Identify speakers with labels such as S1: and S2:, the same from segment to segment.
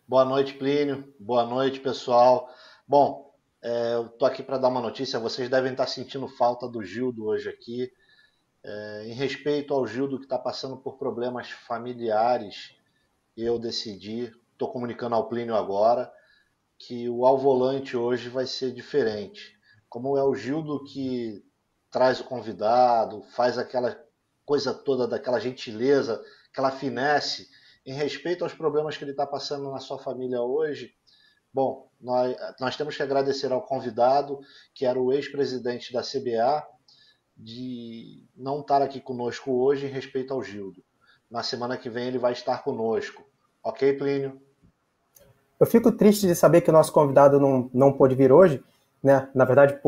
S1: Boa noite, Plínio. Boa noite, pessoal. Bom, eu tô aqui para dar uma notícia. Vocês devem estar sentindo falta do Gildo hoje aqui. Em respeito ao Gildo que está passando por problemas familiares, eu decidi, estou comunicando ao Plínio agora, que o Ao Volante hoje vai ser diferente. Como é o Gildo que traz o convidado, faz aquela coisa toda, daquela gentileza, aquela finesse, em respeito aos problemas que ele está passando na sua família hoje. Bom, nós temos que agradecer ao convidado, que era o ex-presidente da CBA, de não estar aqui conosco hoje em respeito ao Gildo. Na semana que vem ele vai estar conosco. Ok, Plínio?
S2: Eu fico triste de saber que o nosso convidado não pôde vir hoje, né? Na verdade,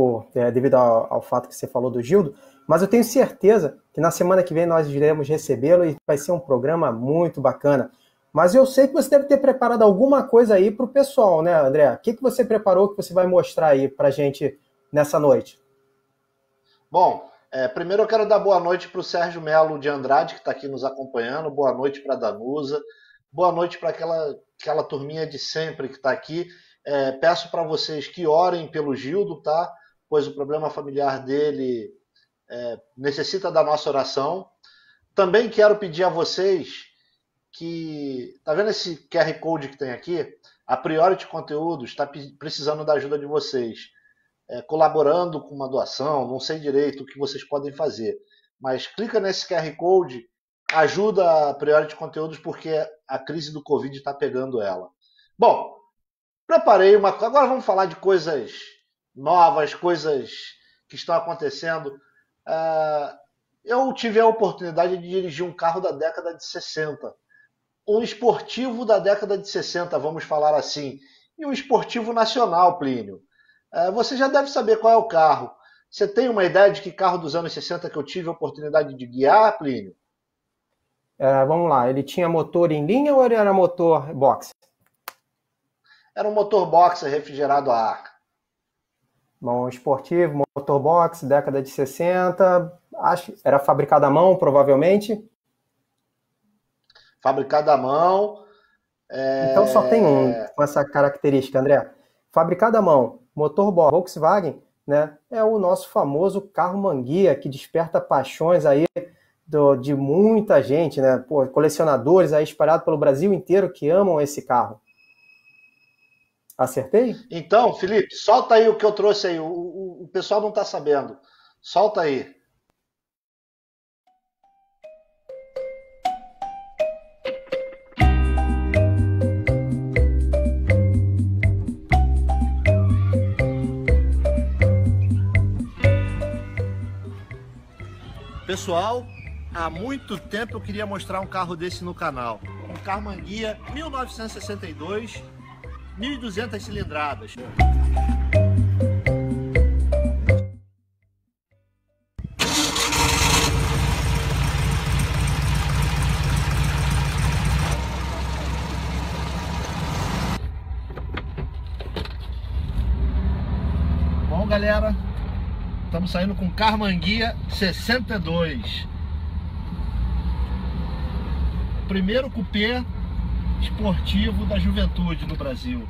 S2: devido ao fato que você falou do Gildo, mas eu tenho certeza que na semana que vem nós iremos recebê-lo e vai ser um programa muito bacana. Mas eu sei que você deve ter preparado alguma coisa aí para o pessoal, né, André? O que você preparou que você vai mostrar aí para a gente nessa noite?
S1: Bom, primeiro eu quero dar boa noite para o Sérgio Melo de Andrade, que está aqui nos acompanhando. Boa noite para a Danusa. Boa noite para aquela turminha de sempre que está aqui. Peço para vocês que orem pelo Gildo, tá? Pois o problema familiar dele necessita da nossa oração. Também quero pedir a vocês que... Tá vendo esse QR Code que tem aqui? A Priority Conteúdos está precisando da ajuda de vocês. Colaborando com uma doação, não sei direito o que vocês podem fazer. Mas clica nesse QR Code, ajuda a Priority Conteúdos, porque a crise do Covid está pegando ela. Bom, preparei uma... Agora vamos falar de coisas novas, coisas que estão acontecendo. Eu tive a oportunidade de dirigir um carro da década de 60. Um esportivo da década de 60, vamos falar assim. E um esportivo nacional, Plínio. Você já deve saber qual é o carro. Você tem uma ideia de que carro dos anos 60 que eu tive a oportunidade de guiar, Plínio?
S2: Vamos lá, ele tinha motor em linha ou ele era motor box?
S1: Era um motor boxer refrigerado a ar.
S2: Bom, esportivo, motor box, década de 60, acho era fabricado à mão, provavelmente.
S1: Fabricado à mão.
S2: Então só tem um com essa característica, André. Fabricado à mão, motor box, Volkswagen, né? É o nosso famoso carro manguia, que desperta paixões aí de muita gente, né? Pô, colecionadores aí espalhados pelo Brasil inteiro que amam esse carro. Acertei?
S1: Então, Felipe, solta aí o que eu trouxe aí. O pessoal não está sabendo. Solta aí. Pessoal, há muito tempo eu queria mostrar um carro desse no canal. Um carro manguia 1962, 1.200 cilindradas. Bom, galera, estamos saindo com carro manguia 62. Primeiro cupê esportivo da juventude no Brasil.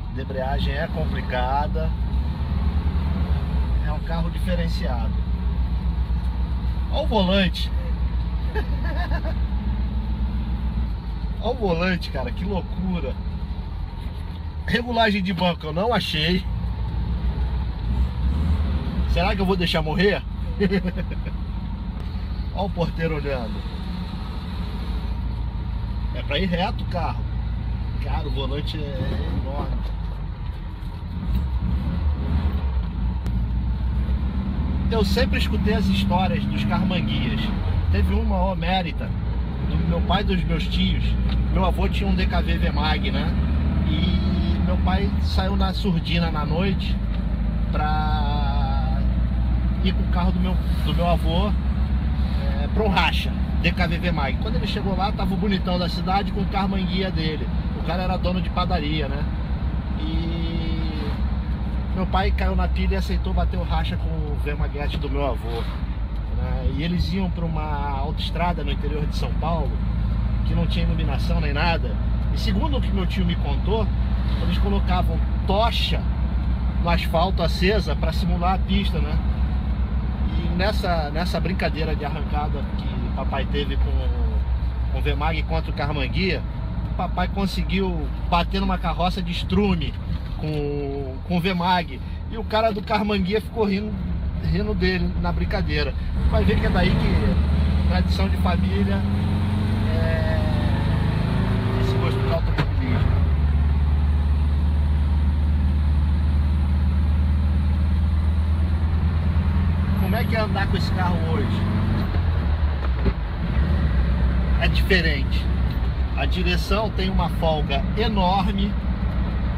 S1: A embreagem é complicada. É um carro diferenciado. Olha o volante. Olha o volante, cara, que loucura. Regulagem de banco eu não achei. Será que eu vou deixar morrer? Olha o porteiro olhando. É pra ir reto o carro. Cara, o volante é enorme. Eu sempre escutei as histórias dos carros manguias. Teve uma mérita do meu pai e dos meus tios. Meu avô tinha um DKV Vemag, né? E meu pai saiu na surdina na noite pra ir com o carro do meu avô para um racha, DKV Vemag. Quando ele chegou lá, tava o bonitão da cidade com o carro manguia dele. O cara era dono de padaria, né? E meu pai caiu na pilha e aceitou bater o racha com o Vemaguete do meu avô, né? E eles iam para uma autoestrada no interior de São Paulo. que não tinha iluminação nem nada. E segundo o que meu tio me contou, eles colocavam tocha no asfalto acesa para simular a pista, né? E nessa brincadeira de arrancada que papai teve com o Vemag contra o Carmanguia, papai conseguiu bater numa carroça de estrume com o Vemag. E o cara do Carmanguia ficou rindo dele na brincadeira. Vai ver que é daí que tradição de família esse gosto de automobilismo. Como é que é andar com esse carro hoje? É diferente. A direção tem uma folga enorme,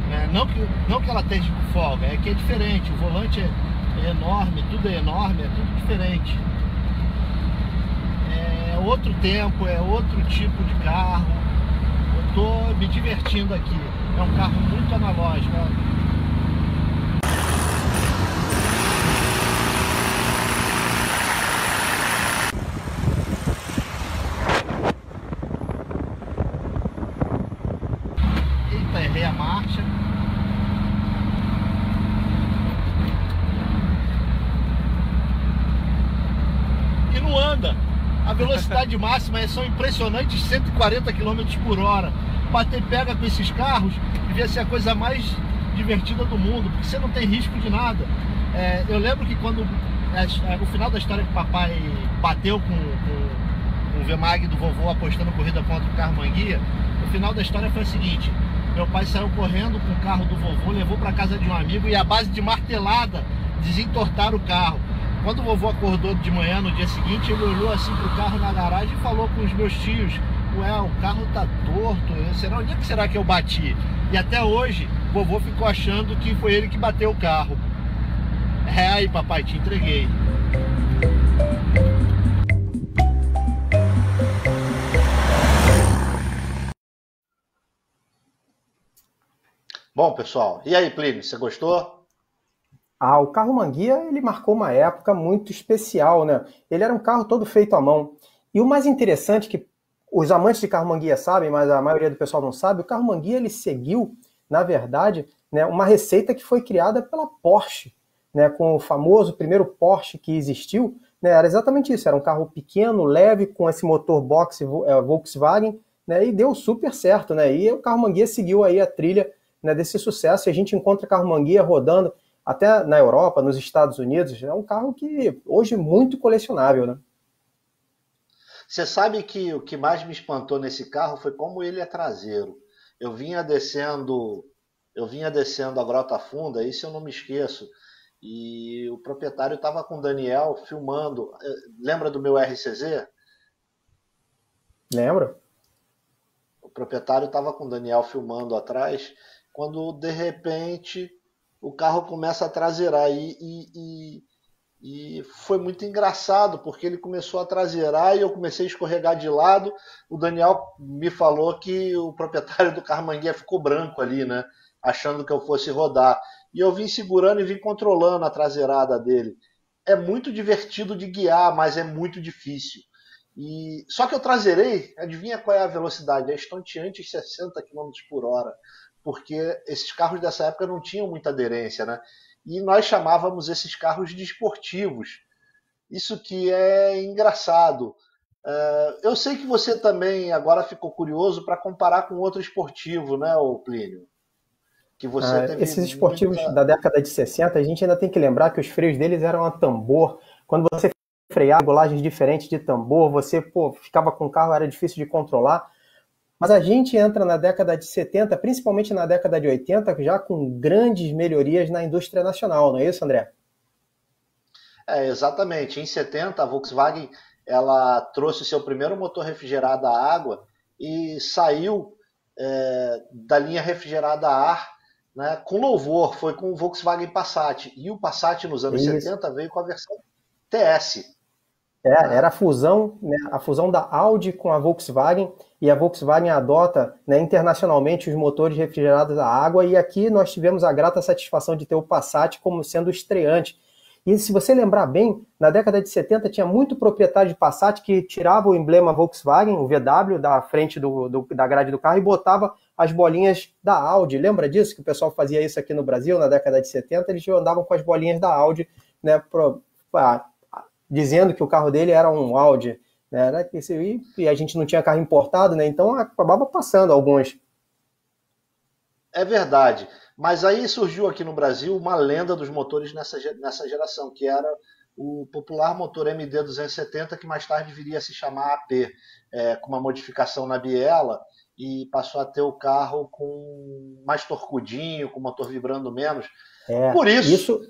S1: né? Não que ela esteja com folga, é que é diferente. O volante é enorme, tudo é enorme, é tudo diferente. É outro tempo, é outro tipo de carro. Eu tô me divertindo aqui. É um carro muito analógico. Errei a marcha. E não anda. A velocidade máxima são impressionantes 140 km por hora. Bater pega com esses carros devia ser a coisa mais divertida do mundo, porque você não tem risco de nada. Eu lembro que quando o final da história que o papai bateu com o Vemag do vovô apostando corrida contra o Carmanguia, o final da história foi o seguinte: meu pai saiu correndo com o carro do vovô, levou para casa de um amigo e a base de martelada desentortaram o carro. Quando o vovô acordou de manhã no dia seguinte, ele olhou assim pro carro na garagem e falou com os meus tios: ué, o carro tá torto, onde é que será que eu bati? E até hoje, o vovô ficou achando que foi ele que bateu o carro. Aí papai, te entreguei. Bom, pessoal, e aí, Plínio, você gostou?
S2: O Carmanguia, ele marcou uma época muito especial, né? Ele era um carro todo feito à mão. E o mais interessante, que os amantes de Carmanguia sabem, mas a maioria do pessoal não sabe, o Carmanguia, ele seguiu, na verdade, né, uma receita que foi criada pela Porsche, né, com o famoso primeiro Porsche que existiu, né? Era exatamente isso, era um carro pequeno, leve, com esse motor box Volkswagen, né, e deu super certo, né? E o Carmanguia seguiu aí a trilha, né, desse sucesso, e a gente encontra Carmanguia rodando até na Europa, nos Estados Unidos. É um carro que hoje é muito colecionável, né?
S1: Você sabe que o que mais me espantou nesse carro foi como ele é traseiro. Eu vinha descendo a Grota Funda, isso eu não me esqueço. E o proprietário estava com o Daniel filmando. Lembra do meu RCZ?
S2: Lembra?
S1: O proprietário estava com o Daniel filmando atrás, quando de repente o carro começa a traseirar e foi muito engraçado, porque ele começou a traseirar e eu comecei a escorregar de lado. O Daniel me falou que o proprietário do Carmanguia ficou branco ali, né? Achando que eu fosse rodar. E eu vim segurando e vim controlando a traseirada dele. É muito divertido de guiar, mas é muito difícil. Só que eu traseirei, adivinha qual é a velocidade? É estonteante 60 km por hora. Porque esses carros dessa época não tinham muita aderência, né? E nós chamávamos esses carros de esportivos. Isso que é engraçado. Eu sei que você também agora ficou curioso para comparar com outro esportivo, né, Plínio? Que você teve
S2: esses esportivos da década de 60, a gente ainda tem que lembrar que os freios deles eram a tambor. Quando você freava, regulagens diferentes de tambor, você ficava com o carro, era difícil de controlar. Mas a gente entra na década de 70, principalmente na década de 80, já com grandes melhorias na indústria nacional, não é isso, André?
S1: Exatamente. Em 70, a Volkswagen ela trouxe o seu primeiro motor refrigerado a água e saiu da linha refrigerada a ar, né, com louvor. Foi com o Volkswagen Passat. E o Passat nos anos 70 veio com a versão TS.
S2: Era a fusão da Audi com a Volkswagen, e a Volkswagen adota, né, internacionalmente os motores refrigerados a água, e aqui nós tivemos a grata satisfação de ter o Passat como sendo estreante. E se você lembrar bem, na década de 70 tinha muito proprietário de Passat que tirava o emblema Volkswagen, o VW, da frente da grade do carro e botava as bolinhas da Audi. Lembra disso? Que o pessoal fazia isso aqui no Brasil, na década de 70, eles andavam com as bolinhas da Audi, né, dizendo que o carro dele era um Audi, né, e a gente não tinha carro importado, né, então acabava passando alguns.
S1: É verdade, mas aí surgiu aqui no Brasil uma lenda dos motores nessa geração, que era o popular motor MD-270, que mais tarde viria a se chamar AP, com uma modificação na biela, e passou a ter o carro com mais torcudinho, com o motor vibrando menos. Por isso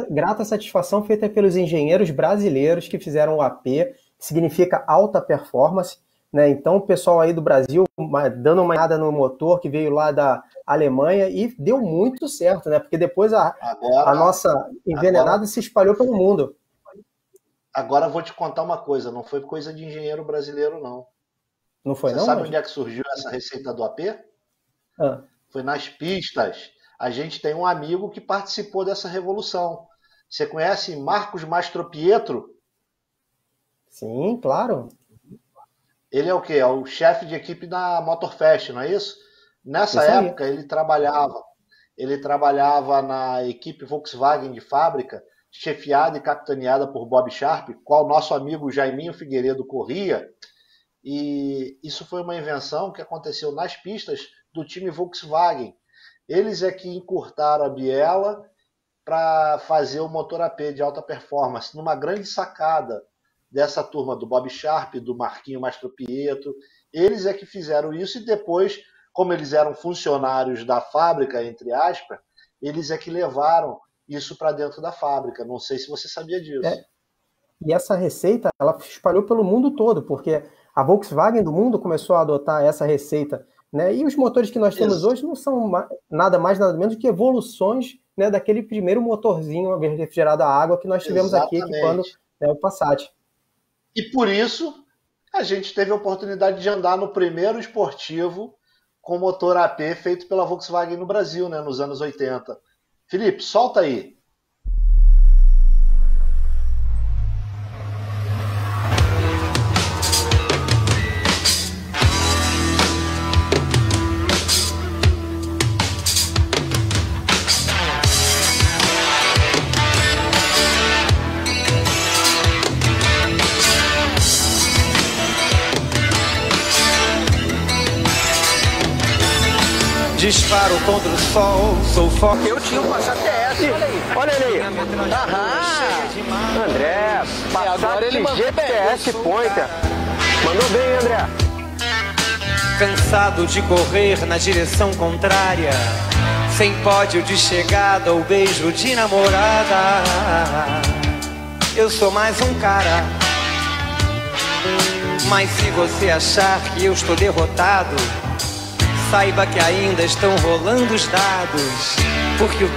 S1: grata satisfação feita pelos engenheiros brasileiros que fizeram o AP, que significa alta performance, né? Então o pessoal aí do Brasil dando uma olhada no motor que veio lá da Alemanha e deu muito certo, né? Porque depois a nossa envenenada se espalhou pelo mundo. Agora vou te contar uma coisa, não foi coisa de engenheiro brasileiro, não.
S2: Não foi,
S1: Você sabe onde é que surgiu essa receita do AP? Foi nas pistas. A gente tem um amigo que participou dessa revolução. Você conhece Marcos Mastropietro?
S2: Sim, claro.
S1: Ele é o quê? É o chefe de equipe da Motorfest, não é isso? Nessa época ele trabalhava na equipe Volkswagen de fábrica, chefiada e capitaneada por Bob Sharp, qual nosso amigo Jaiminho Figueiredo corria. E isso foi uma invenção que aconteceu nas pistas do time Volkswagen. Eles é que encurtaram a biela para fazer o motor AP de alta performance, numa grande sacada dessa turma do Bob Sharp, do Marquinho Mastropietro. Eles é que fizeram isso e depois, como eles eram funcionários da fábrica, entre aspas, eles é que levaram isso para dentro da fábrica. Não sei se você sabia disso.
S2: E essa receita, ela espalhou pelo mundo todo, porque a Volkswagen do mundo começou a adotar essa receita, né? E os motores que nós temos hoje não são nada mais, nada menos do que evoluções, né, daquele primeiro motorzinho refrigerado a água que nós tivemos aqui equipando, né, o Passat.
S1: E por isso a gente teve a oportunidade de andar no primeiro esportivo com motor AP feito pela Volkswagen no Brasil, né, nos anos 80. Felipe, solta aí.
S3: Disparo contra o sol, sou foco.
S4: Eu tinha um Passat TS, olha ele aí. André, Passat GTS Pointer. Mandou bem, André.
S3: Cansado de correr na direção contrária, sem pódio de chegada ou beijo de namorada. Eu sou mais um cara. Mas se você achar que eu estou derrotado, saiba que ainda estão rolando os dados, porque o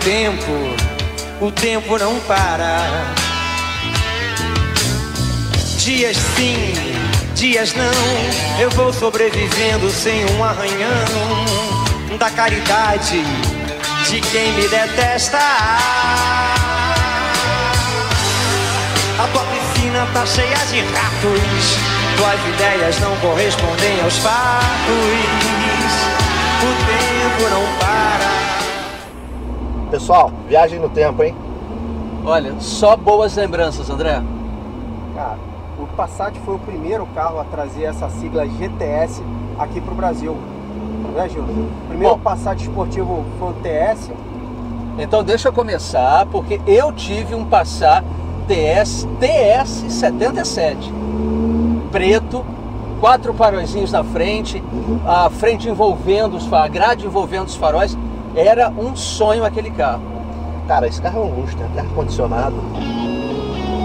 S3: tempo não para. Dias sim, dias não, eu vou sobrevivendo sem um arranhão da caridade de quem me detesta. A tua piscina tá cheia de ratos, tuas ideias não correspondem aos fatos. O tempo não para.
S1: Pessoal, viagem no tempo, hein?
S4: Olha, só boas lembranças, André.
S2: Cara, o Passat foi o primeiro carro a trazer essa sigla GTS aqui pro Brasil. Né, Gil? O primeiro Passat esportivo foi o TS.
S4: Então deixa eu começar, porque eu tive um Passat TS 77. Preto, 4 faróizinhos na frente, a frente envolvendo a grade envolvendo os faróis. Era um sonho aquele carro.
S1: Cara, esse carro é um luxo, né? Tem ar-condicionado.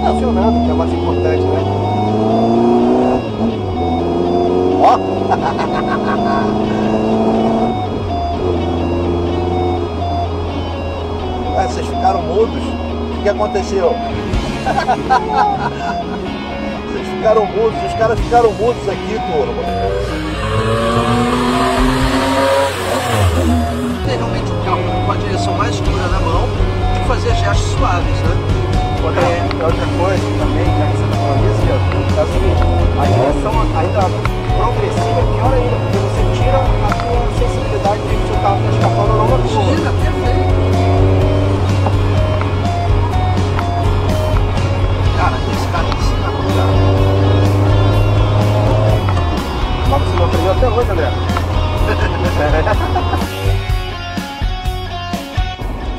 S2: Ar-condicionado, que é o mais importante, né?
S1: Ó! Vocês ficaram mudos? O que aconteceu? Ficaram mudos, os caras ficaram mudos aqui, turma.
S4: Realmente um carro com a direção mais escura na mão, de fazer fazer gestos suaves, né?
S2: Outra coisa também, já que você está falando isso, é o seguinte, a direção ainda progressiva é pior ainda, porque você tira a sua sensibilidade de que o carro está escapando ou não na curva.
S4: Tira, perfeito.
S1: Cara, esse carro ensina muito.
S2: Mas você não aprendeu até hoje, André?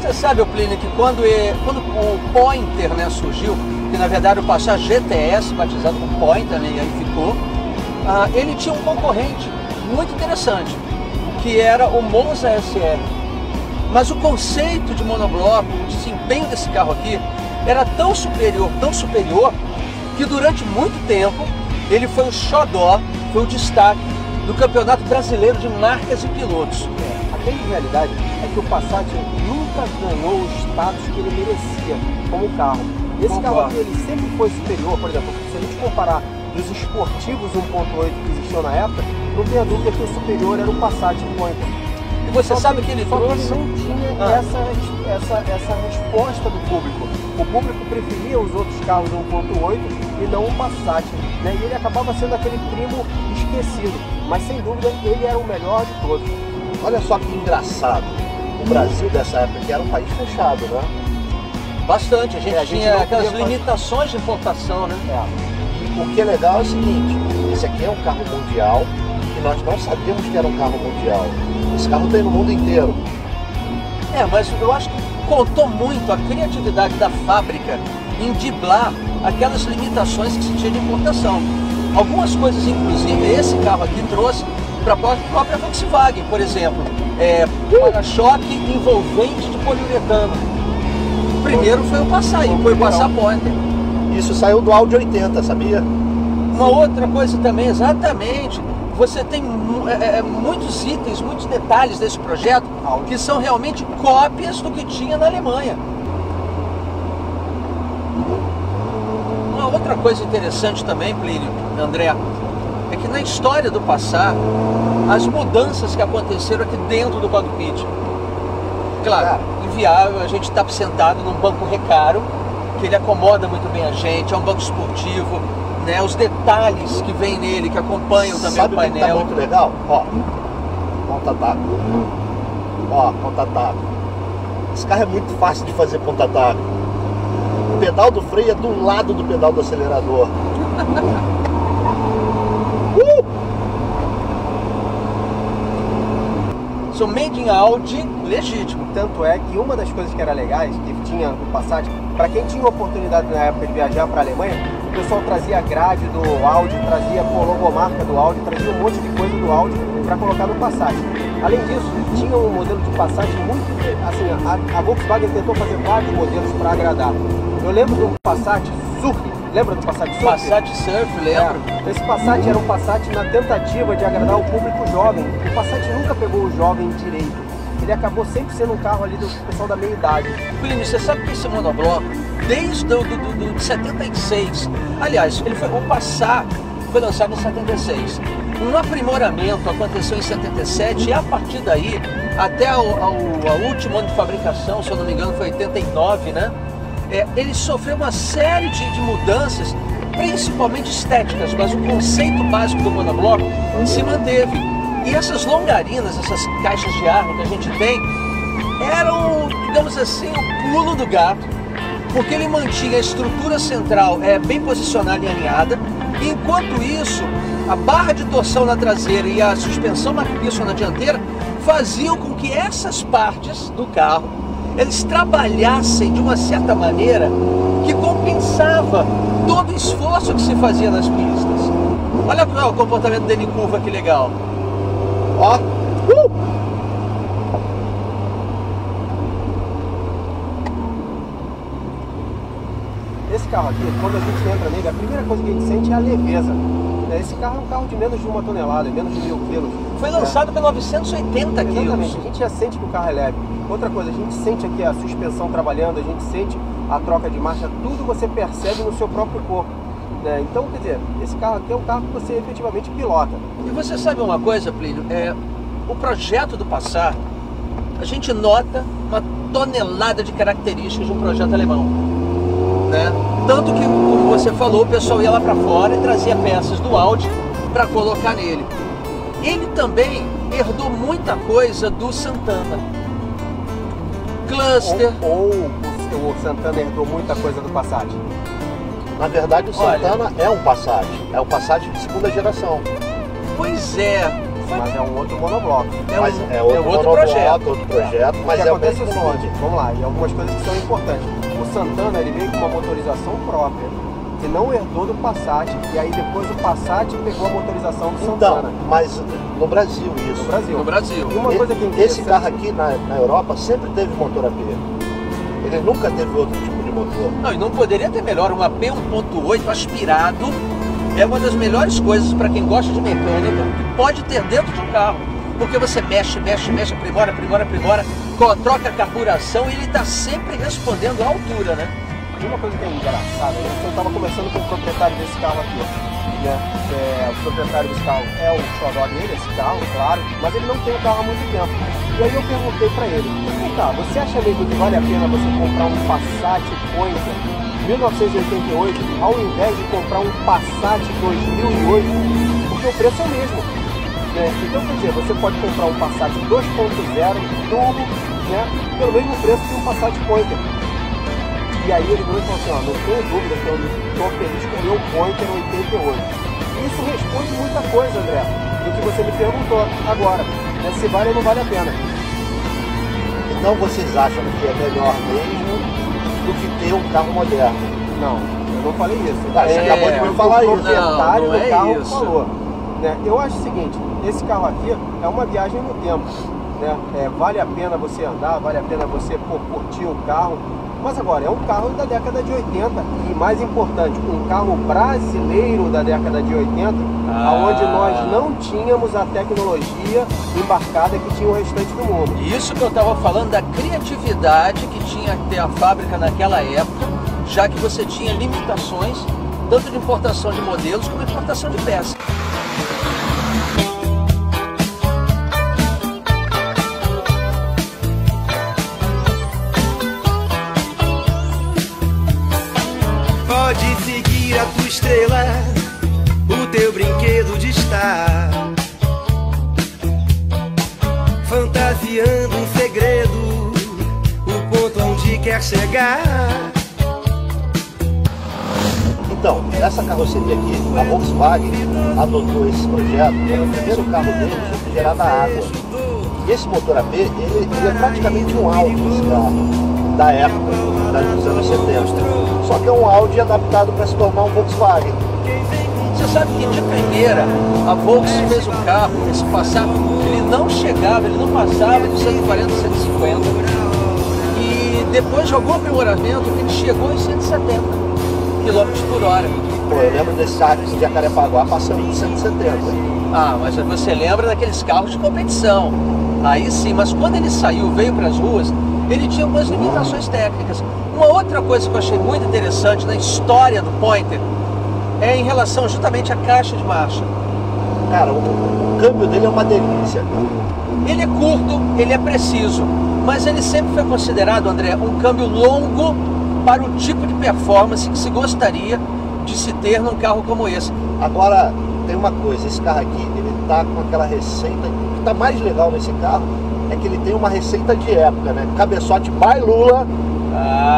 S4: Você sabe, Plínio, que quando o Pointer, né, surgiu, que na verdade o Passat GTS, batizado com Pointer, né, e aí ficou, ele tinha um concorrente muito interessante, que era o Monza SL. Mas o conceito de monobloco, o desempenho desse carro aqui, era tão superior, que durante muito tempo ele foi o xodó, foi o destaque do Campeonato Brasileiro de Marcas e Pilotos.
S2: A grande realidade é que o Passat nunca ganhou o status que ele merecia como carro. Esse carro aqui ele sempre foi superior, por exemplo, se a gente comparar dos esportivos 1.8 que existiam na época, não tenha dúvida que o superior era o Passat Pointer.
S4: E você sabe que ele trouxe...
S2: Ele não tinha essa resposta do público. O público preferia os outros carros 1.8 e não o Passat, né? E ele acabava sendo aquele primo esquecido, mas sem dúvida ele era o melhor de todos.
S1: Olha só que engraçado. O Brasil dessa época que era um país fechado, né?
S4: Bastante, a gente tinha aquelas
S2: podia
S4: limitações de importação, né?
S1: E o que é legal é o seguinte, esse aqui é um carro mundial e nós não sabíamos que era um carro mundial. Esse carro tem no mundo inteiro.
S4: Mas eu acho que contou muito a criatividade da fábrica em driblar aquelas limitações que se tinha de importação. Algumas coisas, inclusive, esse carro aqui trouxe para a própria Volkswagen, por exemplo, para-choque envolvente de poliuretano. O primeiro foi o Passat, foi o Passat Pointer.
S1: Isso saiu do Audi 80, sabia?
S4: Uma outra coisa também, exatamente, você tem muitos itens, muitos detalhes desse projeto que são realmente cópias do que tinha na Alemanha. Uma outra coisa interessante também, Plínio, André, é que na história do Passat, as mudanças que aconteceram aqui dentro do cockpit. Claro, inviável, a gente está sentado num banco recaro, que ele acomoda muito bem a gente, é um banco esportivo, né? Os detalhes que vem nele, que acompanham também o painel.
S1: Sabe o que tá muito legal? Ó, ponta-taco. Ó, ponta-taco. Esse carro é muito fácil de fazer ponta-taco. O pedal do freio é do lado do pedal do acelerador.
S4: Sou made in Audi legítimo.
S2: Tanto é que uma das coisas que era legais, que tinha no Passat, para quem tinha oportunidade na época de viajar para a Alemanha, o pessoal trazia grade do Audi, trazia logomarca do Audi, trazia um monte de coisa do Audi para colocar no Passat. Além disso, tinha um modelo de Passat muito... Assim, a Volkswagen tentou fazer vários modelos para agradar. Eu lembro do Passat Surf. Lembra do Passat Surf?
S4: Passat Surf, lembro.
S2: Esse Passat era um Passat na tentativa de agradar o público jovem. O Passat nunca pegou o jovem direito. Ele acabou sempre sendo um carro ali do pessoal da meia-idade.
S4: Plínio, você sabe que esse monobloco, desde de 76, aliás, o Passat foi lançado em 76. Um aprimoramento aconteceu em 77 e a partir daí, até o último ano de fabricação, se eu não me engano foi 89, né? Ele sofreu uma série de mudanças, principalmente estéticas, mas o conceito básico do monobloco se manteve. E essas longarinas, essas caixas de ar que a gente tem, eram, digamos assim, o pulo do gato, porque ele mantinha a estrutura central bem posicionada e alinhada, e enquanto isso, a barra de torção na traseira e a suspensão maciça na dianteira faziam com que essas partes do carro eles trabalhassem de uma certa maneira que compensava todo o esforço que se fazia nas pistas. Olha o comportamento dele em curva, que legal. Ó.
S2: Esse carro aqui, quando a gente entra nele, a primeira coisa que a gente sente é a leveza. Esse carro é um carro de menos de 1 tonelada, menos de 1000 quilos.
S4: Foi lançado com 980 quilos.
S2: Exatamente, a gente já sente que o carro é leve. Outra coisa, a gente sente aqui a suspensão trabalhando, a gente sente a troca de marcha, tudo você percebe no seu próprio corpo. Então, quer dizer, esse carro aqui é um carro que você efetivamente pilota.
S4: E você sabe uma coisa, Plínio? O projeto do Passat, a gente nota uma tonelada de características de um projeto alemão, né? Tanto que, como você falou, o pessoal ia lá para fora e trazia peças do Audi para colocar nele. Ele também herdou muita coisa do Santana. Cluster.
S5: Ou o Santana herdou muita coisa do Passat?
S1: Na verdade, o Santana é um Passat. É um Passat de segunda geração.
S4: Pois é.
S5: Mas é um outro monobloco.
S1: É outro projeto, mas é o mesmo nome.
S5: Vamos lá, e algumas coisas que são importantes. O Santana, ele veio com uma motorização própria, que não herdou do Passat, e aí depois o Passat pegou a motorização do Santana.
S1: Então, mas no Brasil isso.
S5: No Brasil. E uma coisa que
S1: esse carro aqui na Europa sempre teve motor AP. Ele nunca teve outro tipo de motor.
S4: Não, e não poderia ter melhor. Um AP 1.8 aspirado é uma das melhores coisas para quem gosta de mecânica que pode ter dentro de um carro. Porque você mexe, aprimora, troca a carburação e ele está sempre respondendo à altura, né?
S5: E uma coisa que é engraçada, eu estava conversando com o proprietário desse carro aqui, né? O proprietário desse carro é o xodó dele, esse carro, claro, mas ele não tem o carro há muito tempo. E aí eu perguntei para ele, tá, você acha mesmo que vale a pena você comprar um Passat Pointer 1988 ao invés de comprar um Passat 2008? Porque o preço é o mesmo. Então, quer dizer, você pode comprar um Passat 2.0 turbo, né, pelo mesmo preço que um Passat Pointer. E aí ele falou assim, ó, não tenho dúvida que eu estou feliz com o meu Pointer 88. Isso responde muita coisa, André, do que você me perguntou agora, né, se vale ou não vale a pena.
S1: Então vocês acham que é melhor mesmo do que ter um carro moderno?
S5: Não, eu não falei isso.
S1: Você acabou de me falar isso.
S5: O proprietário do carro
S4: isso.
S5: falou. Né? Eu acho o seguinte, esse carro aqui é uma viagem no tempo, né? Vale a pena você andar, vale a pena você curtir o carro, mas agora é um carro da década de 80 e, mais importante, um carro brasileiro da década de 80, onde nós não tínhamos a tecnologia embarcada que tinha o restante do mundo.
S4: Isso que eu estava falando da criatividade que tinha que ter a fábrica naquela época, já que você tinha limitações tanto de importação de modelos como de importação de peças.
S3: Pode seguir a tua estrela, o teu brinquedo de estar fantasiando um segredo, o ponto onde quer chegar.
S1: Então, essa carroceria aqui, a Volkswagen adotou esse projeto como o primeiro carro deles refrigerado a água. E esse motor AP, ele é praticamente um Audi, esse carro, da época, dos anos 70. Só que é um Audi adaptado para se tornar um Volkswagen.
S4: Você sabe que de primeira a Volkswagen fez um carro, esse Passat, ele não chegava, ele não passava de 140, 150. E depois de algum aprimoramento, ele chegou em 170 km por hora.
S1: Pô, eu lembro desse carro aqui de Jacarepaguá passando de 170.
S4: Ah, mas você lembra daqueles carros de competição. Aí sim, mas quando ele saiu, veio para as ruas, ele tinha algumas limitações técnicas. Uma outra coisa que eu achei muito interessante na história do Pointer é em relação justamente à caixa de marcha.
S1: Cara, o câmbio dele é uma delícia.
S4: Ele é curto, ele é preciso, mas ele sempre foi considerado, André, um câmbio longo para o tipo de performance que se gostaria de se ter num carro como esse.
S1: Agora, tem uma coisa, esse carro aqui, ele tá com aquela receita, o que tá mais legal nesse carro é que ele tem uma receita de época, né? Cabeçote by Lula,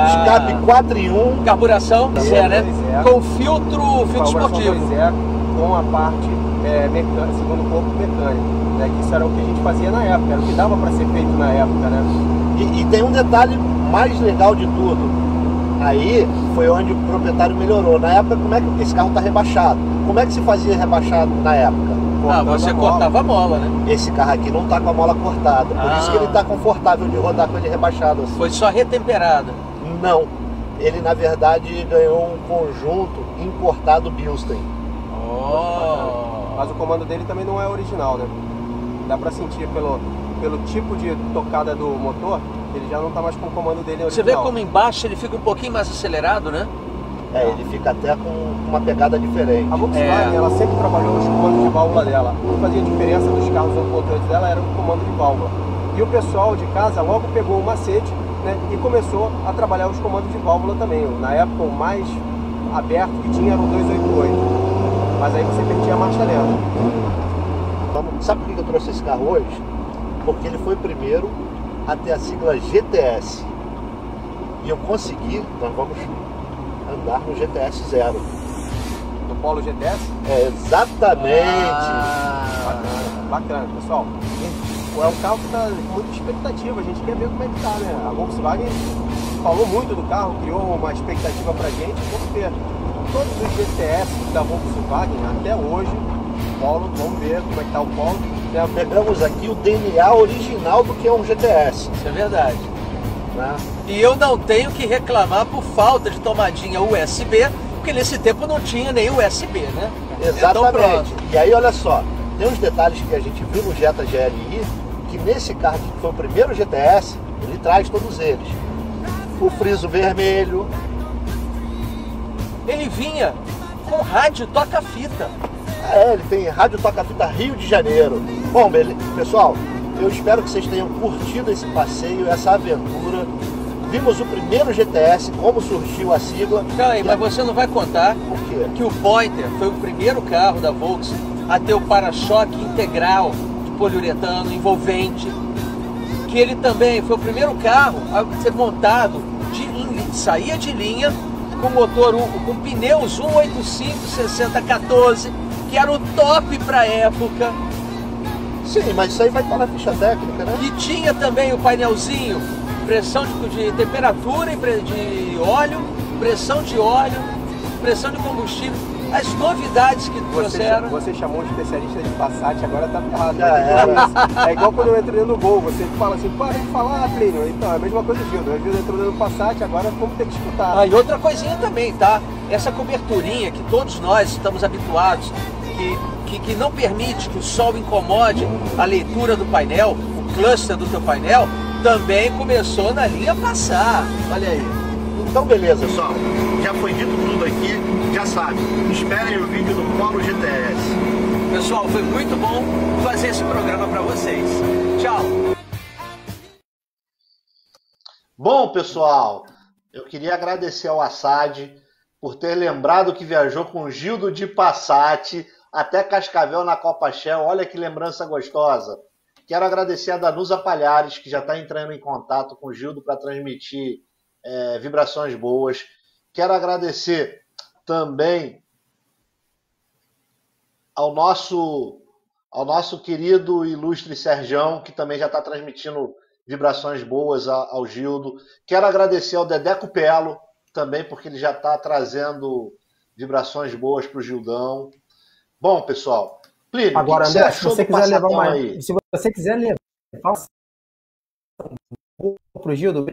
S1: escape 4 em 1.
S4: Carburação, né? Com filtro esportivo.
S5: Com a parte mecânica, segundo corpo mecânico, né? Que isso era o que a gente fazia na época, era o que dava para ser feito na época, né?
S1: E tem um detalhe mais legal de tudo. Aí foi onde o proprietário melhorou. Na época, como é que esse carro tá rebaixado? Como é que se fazia rebaixado na época?
S4: Você cortava a mola, né?
S1: Esse carro aqui não tá com a mola cortada, por isso que ele tá confortável de rodar com ele rebaixado assim.
S4: Foi só retemperada?
S1: Não, ele na verdade ganhou um conjunto importado Bilstein.
S5: Mas o comando dele também não é original, né? Dá pra sentir pelo tipo de tocada do motor, ele já não tá mais com o comando dele original.
S4: Você vê como embaixo ele fica um pouquinho mais acelerado, né?
S1: Ele fica até com uma pegada diferente.
S5: A Volkswagen, ela sempre trabalhou nos comandos de válvula dela. O que fazia diferença dos carros 1.8 dela era o comando de válvula. E o pessoal de casa logo pegou o macete, né, e começou a trabalhar os comandos de válvula também. Na época, o mais aberto que tinha era o 288, mas aí você perdia a marcha lenta.
S1: Sabe por que eu trouxe esse carro hoje? Porque ele foi o primeiro a ter a sigla GTS. E eu consegui, nós vamos andar no GTS 0.
S5: Do Polo GTS?
S1: É, exatamente.
S5: Bacana, pessoal. É um carro que está com muita expectativa, a gente quer ver como é que tá, né? A Volkswagen falou muito do carro, criou uma expectativa pra gente, vamos ver. Todos os GTS da Volkswagen até hoje, Polo, vamos ver como é que tá o Polo.
S1: Pegamos aqui o DNA original do que é um GTS.
S4: Isso é verdade.
S1: Né?
S4: E eu não tenho que reclamar por falta de tomadinha USB, porque nesse tempo não tinha nem USB, né?
S1: Exatamente. Então, e aí, olha só, tem uns detalhes que a gente viu no Jetta GLI, que nesse carro que foi o primeiro GTS, ele traz todos eles. O friso vermelho.
S4: Ele vinha com rádio toca-fita.
S1: Ele tem rádio toca-fita Rio de Janeiro. Bom, pessoal, eu espero que vocês tenham curtido esse passeio, essa aventura. Vimos o primeiro GTS, como surgiu a sigla.
S4: Aí, mas você não vai contar
S1: por quê?
S4: Que o Pointer foi o primeiro carro da Volkswagen a ter o para-choque integral de poliuretano envolvente. Que ele também foi o primeiro carro a ser montado saía de linha com motor com pneus 185/6014, que era o top para a época.
S1: Sim, mas isso aí vai estar na ficha técnica, né?
S4: E tinha também o painelzinho, pressão de temperatura e de óleo, pressão de óleo, pressão de combustível. As novidades que trouxeram.
S5: Você chamou um especialista de Passat, agora tá errado. É igual quando eu entro dentro do Gol, você fala assim, para de falar, Plínio. Então, é a mesma coisa do Gildo. O Gildo entrou dentro do Passat, agora vamos ter que escutar.
S4: E outra coisinha também, tá? Essa coberturinha que todos nós estamos habituados, que não permite que o sol incomode a leitura do painel, o cluster do teu painel, também começou na linha Passat. Olha aí.
S1: Então beleza, pessoal, já foi dito tudo aqui, já sabe, esperem o vídeo do Polo GTS.
S4: Pessoal, foi muito bom fazer esse programa para vocês. Tchau!
S1: Bom, pessoal, eu queria agradecer ao Assad por ter lembrado que viajou com o Gildo de Passat até Cascavel na Copa Shell. Olha que lembrança gostosa. Quero agradecer a Danusa Palhares, que já está entrando em contato com o Gildo para transmitir vibrações boas. Quero agradecer também ao nosso querido e ilustre Serjão, que também já está transmitindo vibrações boas ao Gildo. Quero agradecer ao Dedeco Pelo também, porque ele já está trazendo vibrações boas para o Gildão. Bom, pessoal, Plínio,
S2: agora,
S1: o que
S2: André,
S1: você achou do Passatão aí?
S2: Se você quiser levar para o Gildo,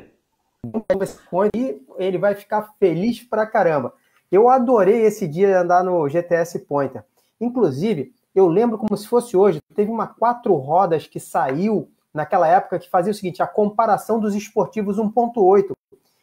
S2: e ele vai ficar feliz pra caramba. Eu adorei esse dia de andar no GTS Pointer. Inclusive, eu lembro como se fosse hoje, teve uma 4 rodas que saiu naquela época que fazia o seguinte, a comparação dos esportivos 1.8.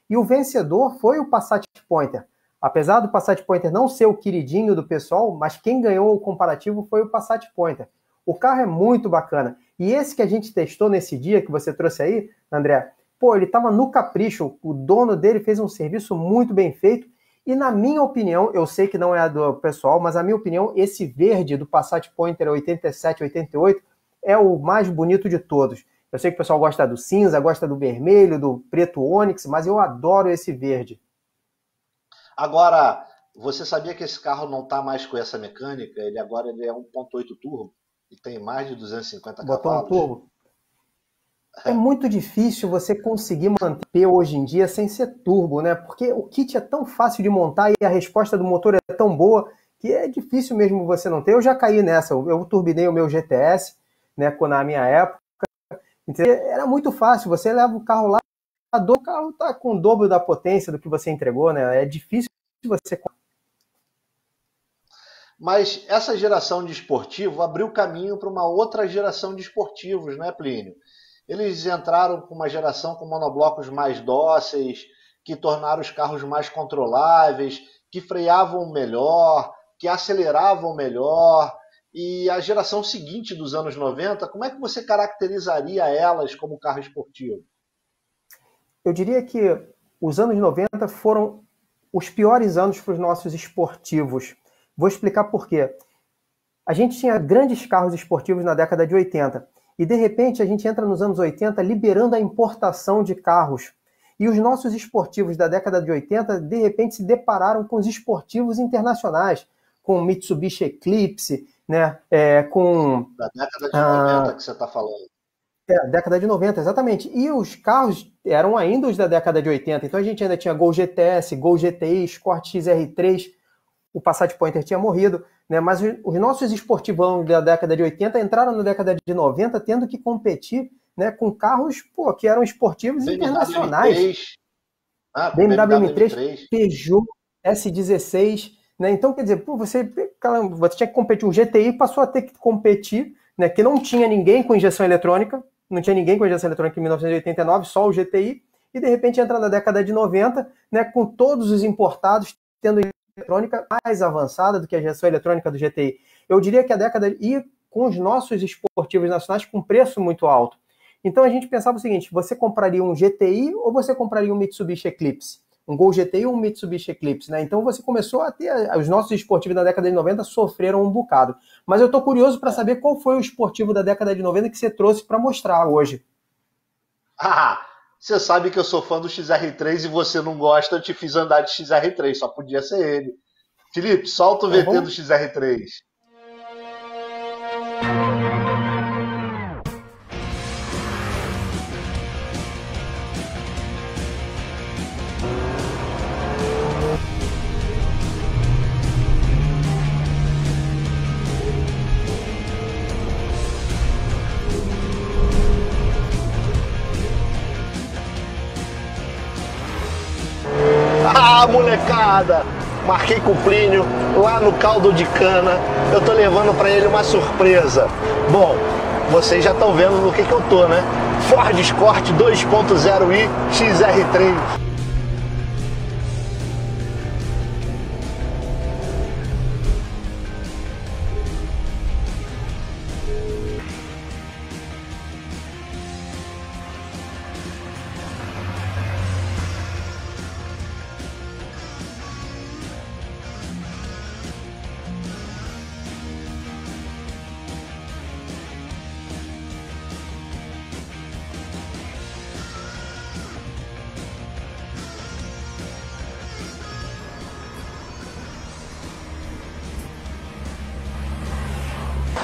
S2: E o vencedor foi o Passat Pointer. Apesar do Passat Pointer não ser o queridinho do pessoal, mas quem ganhou o comparativo foi o Passat Pointer. O carro é muito bacana. E esse que a gente testou nesse dia que você trouxe aí, André, pô, ele estava no capricho, o dono dele fez um serviço muito bem feito, e na minha opinião, eu sei que não é a do pessoal, mas a minha opinião, esse verde do Passat Pointer 87, 88, é o mais bonito de todos. Eu sei que o pessoal gosta do cinza, gosta do vermelho, do preto ônix, mas eu adoro esse verde.
S1: Agora, você sabia que esse carro não está mais com essa mecânica? Ele agora é 1.8 turbo e tem mais de 250
S2: Botou
S1: cavalos.
S2: Um turbo? É muito difícil você conseguir manter hoje em dia sem ser turbo, né? Porque o kit é tão fácil de montar e a resposta do motor é tão boa que é difícil mesmo você não ter. Eu já caí nessa, eu turbinei o meu GTS, né, na minha época. Então, era muito fácil, você leva o carro lá, o carro está com o dobro da potência do que você entregou, né? É difícil você...
S1: Mas essa geração de esportivo abriu caminho para uma outra geração de esportivos, né, Plínio? Eles entraram com uma geração com monoblocos mais dóceis, que tornaram os carros mais controláveis, que freavam melhor, que aceleravam melhor. e a geração seguinte dos anos 90, como é que você caracterizaria elas como carro esportivo?
S2: Eu diria que os anos 90 foram os piores anos para os nossos esportivos. Vou explicar por quê. A gente tinha grandes carros esportivos na década de 80 e, de repente, a gente entra nos anos 80 liberando a importação de carros. E os nossos esportivos da década de 80, de repente, se depararam com os esportivos internacionais, com Mitsubishi Eclipse, né, com...
S1: Da década de 90 que você está falando.
S2: Década de 90, exatamente. E os carros eram ainda os da década de 80. Então a gente ainda tinha Gol GTS, Gol GTI, Escort XR3. O Passat Pointer tinha morrido, né? Mas os nossos esportivão da década de 80 entraram na década de 90 tendo que competir, né, com carros que eram esportivos internacionais. BMW M3, Peugeot S16. Né? Então, quer dizer, você tinha que competir. Um GTI passou a ter que competir, né, que não tinha ninguém com injeção eletrônica. Não tinha ninguém com injeção eletrônica em 1989, só o GTI, e de repente entra na década de 90, né, com todos os importados tendo eletrônica mais avançada do que a injeção eletrônica do GTI. Eu diria que a década... E com os nossos esportivos nacionais com preço muito alto. Então a gente pensava o seguinte, você compraria um GTI ou você compraria um Mitsubishi Eclipse? Um Gol GTI ou um Mitsubishi Eclipse, né? Então você começou a ter... Os nossos esportivos da década de 90 sofreram um bocado. Mas eu estou curioso para saber qual foi o esportivo da década de 90 que você trouxe para mostrar hoje.
S1: Você sabe que eu sou fã do XR3 e você não gosta, eu te fiz andar de XR3, só podia ser ele. Felipe, solta o VT do XR3. Molecada, marquei com o Plínio lá no caldo de cana, eu tô levando para ele uma surpresa. Bom, vocês já estão vendo no que eu tô, né? Ford Escort 2.0i XR3.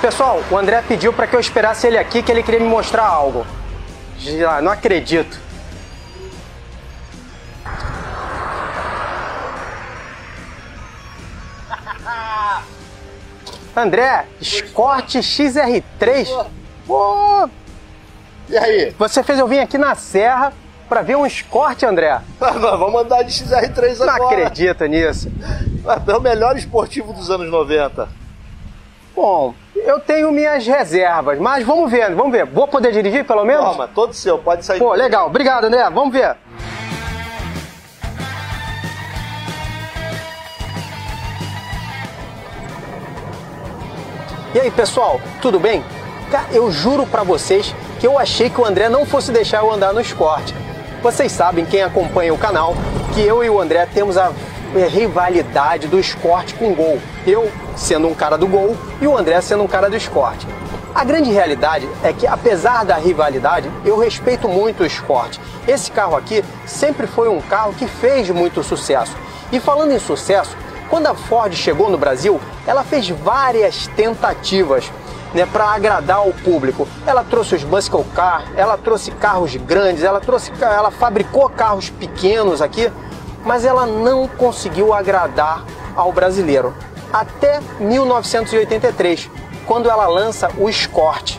S2: Pessoal, o André pediu para que eu esperasse ele aqui, que ele queria me mostrar algo. Não acredito. André, Escort XR3? Pô!
S1: E aí?
S2: Você fez eu vir aqui na Serra para ver um Escort, André?
S1: Vamos andar de XR3 agora.
S2: Não acredito nisso.
S1: É o melhor esportivo dos anos 90.
S2: Bom, eu tenho minhas reservas, mas vamos ver. Vou poder dirigir, pelo menos?
S1: Toma, todo seu, pode sair.
S2: Pô, legal. Obrigado, André. Vamos ver. E aí, pessoal, tudo bem? Cara, eu juro pra vocês que eu achei que o André não fosse deixar eu andar no Escort. Vocês sabem, quem acompanha o canal, que eu e o André temos a rivalidade do Escort com o Gol. Eu sendo um cara do Gol e o André sendo um cara do Escort. A grande realidade é que, apesar da rivalidade, eu respeito muito o Escort. Esse carro aqui sempre foi um carro que fez muito sucesso. E falando em sucesso, quando a Ford chegou no Brasil, ela fez várias tentativas, né, para agradar o público. Ela trouxe os muscle car, ela trouxe carros grandes, ela fabricou carros pequenos aqui, mas ela não conseguiu agradar ao brasileiro. Até 1983, quando ela lança o Escort.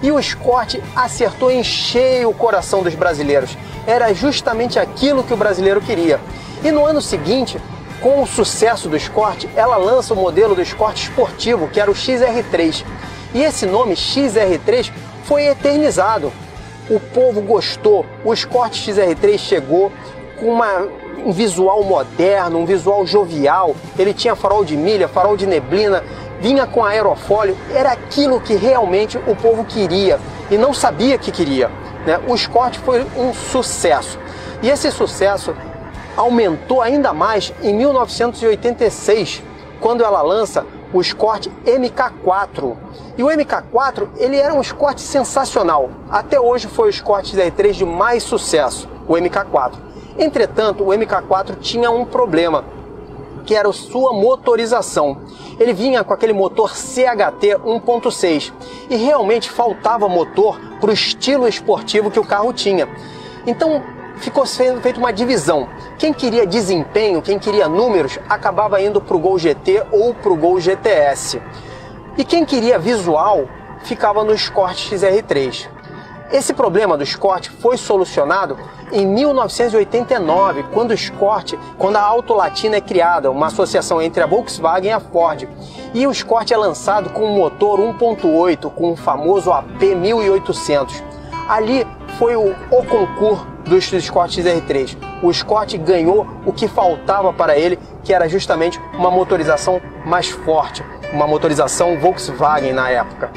S2: E o Escort acertou em cheio o coração dos brasileiros. Era justamente aquilo que o brasileiro queria. E no ano seguinte, com o sucesso do Escort, ela lança o modelo do Escort esportivo, que era o XR3. E esse nome XR3 foi eternizado. O povo gostou. O Escort XR3 chegou com um visual moderno, um visual jovial. Ele tinha farol de milha, farol de neblina,
S5: vinha com aerofólio, era aquilo que realmente o povo queria e não sabia que queria, né? O Escort foi um sucesso. E esse sucesso aumentou ainda mais em 1986, quando ela lança o Escort MK4. E o MK4, ele era um Escort sensacional. Até hoje foi o Escort XR3 de mais sucesso, o MK4. Entretanto, o MK4 tinha um problema, que era a sua motorização. Ele vinha com aquele motor CHT 1.6 e realmente faltava motor para o estilo esportivo que o carro tinha. Então ficou feita uma divisão. Quem queria desempenho, quem queria números, acabava indo para o Gol GT ou para o Gol GTS. E quem queria visual, ficava no Escort XR3. Esse problema do Escort foi solucionado em 1989, quando a Auto Latina é criada, uma associação entre a Volkswagen e a Ford. E o Escort é lançado com um motor 1.8, com o famoso AP 1800. Ali foi o concurso do Escort XR3. O Escort ganhou o que faltava para ele, que era justamente uma motorização mais forte, uma motorização Volkswagen na época.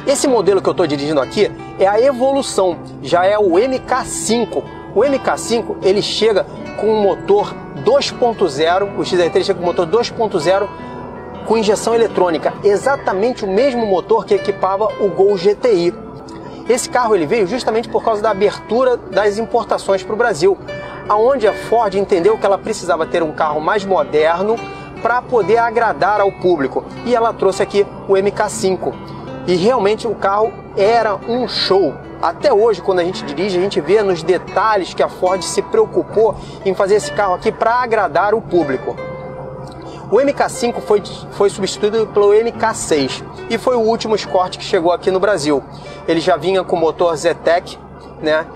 S5: Esse modelo que eu estou dirigindo aqui é a evolução, já é o MK5. O MK5 ele chega com um motor 2.0, o XR3 chega com um motor 2.0 com injeção eletrônica, exatamente o mesmo motor que equipava o Gol GTI. Esse carro ele veio justamente por causa da abertura das importações para o Brasil, aonde a Ford entendeu que ela precisava ter um carro mais moderno para poder agradar ao público, e ela trouxe aqui o MK5. E realmente o carro era um show. Até hoje, quando a gente dirige, a gente vê nos detalhes que a Ford se preocupou em fazer esse carro aqui para agradar o público. O MK5 foi substituído pelo MK6 e foi o último Escort que chegou aqui no Brasil. Ele já vinha com motor Zetec, né?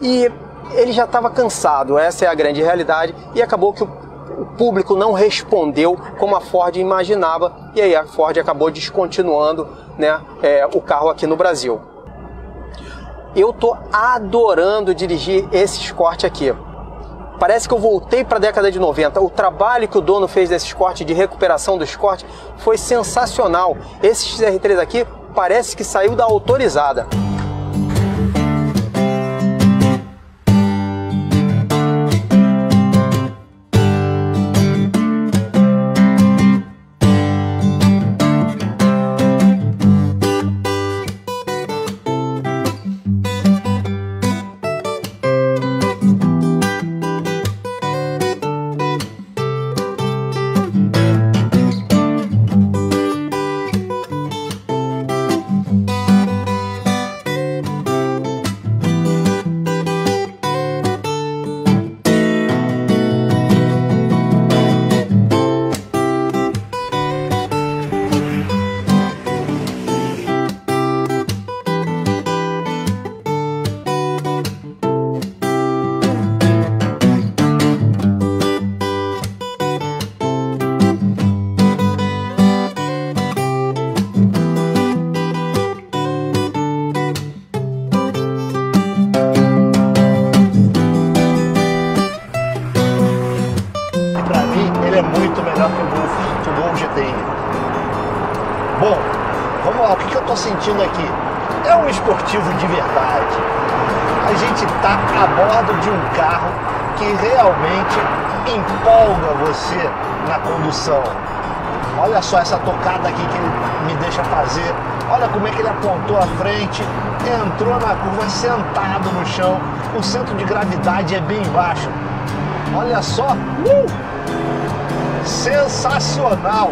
S5: E ele já estava cansado, essa é a grande realidade, e acabou que o público não respondeu como a Ford imaginava, e aí a Ford acabou descontinuando, né, o carro aqui no Brasil. Eu tô adorando dirigir esse Escort aqui. Parece que eu voltei para a década de 90. O trabalho que o dono fez desse Escort, de recuperação do Escort, foi sensacional. Esse XR3 aqui parece que saiu da autorizada.
S1: Bom, vamos lá, o que eu estou sentindo aqui? É um esportivo de verdade. A gente está a bordo de um carro que realmente empolga você na condução. Olha só essa tocada aqui que ele me deixa fazer. Olha como é que ele apontou a frente, entrou na curva sentado no chão. O centro de gravidade é bem baixo. Olha só, sensacional!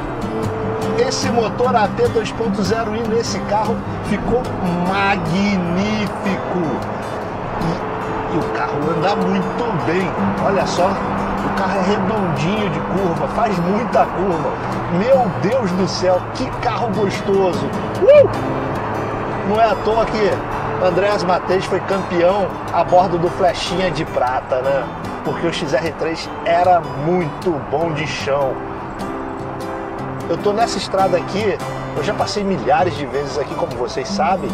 S1: Esse motor AT 2.0i nesse carro ficou magnífico. E o carro anda muito bem. Olha só, o carro é redondinho de curva, faz muita curva. Meu Deus do céu, que carro gostoso! Não é à toa que Andrés Matheus foi campeão a bordo do Flechinha de Prata, né? Porque o XR3 era muito bom de chão. Eu tô nessa estrada aqui, eu já passei milhares de vezes aqui, como vocês sabem,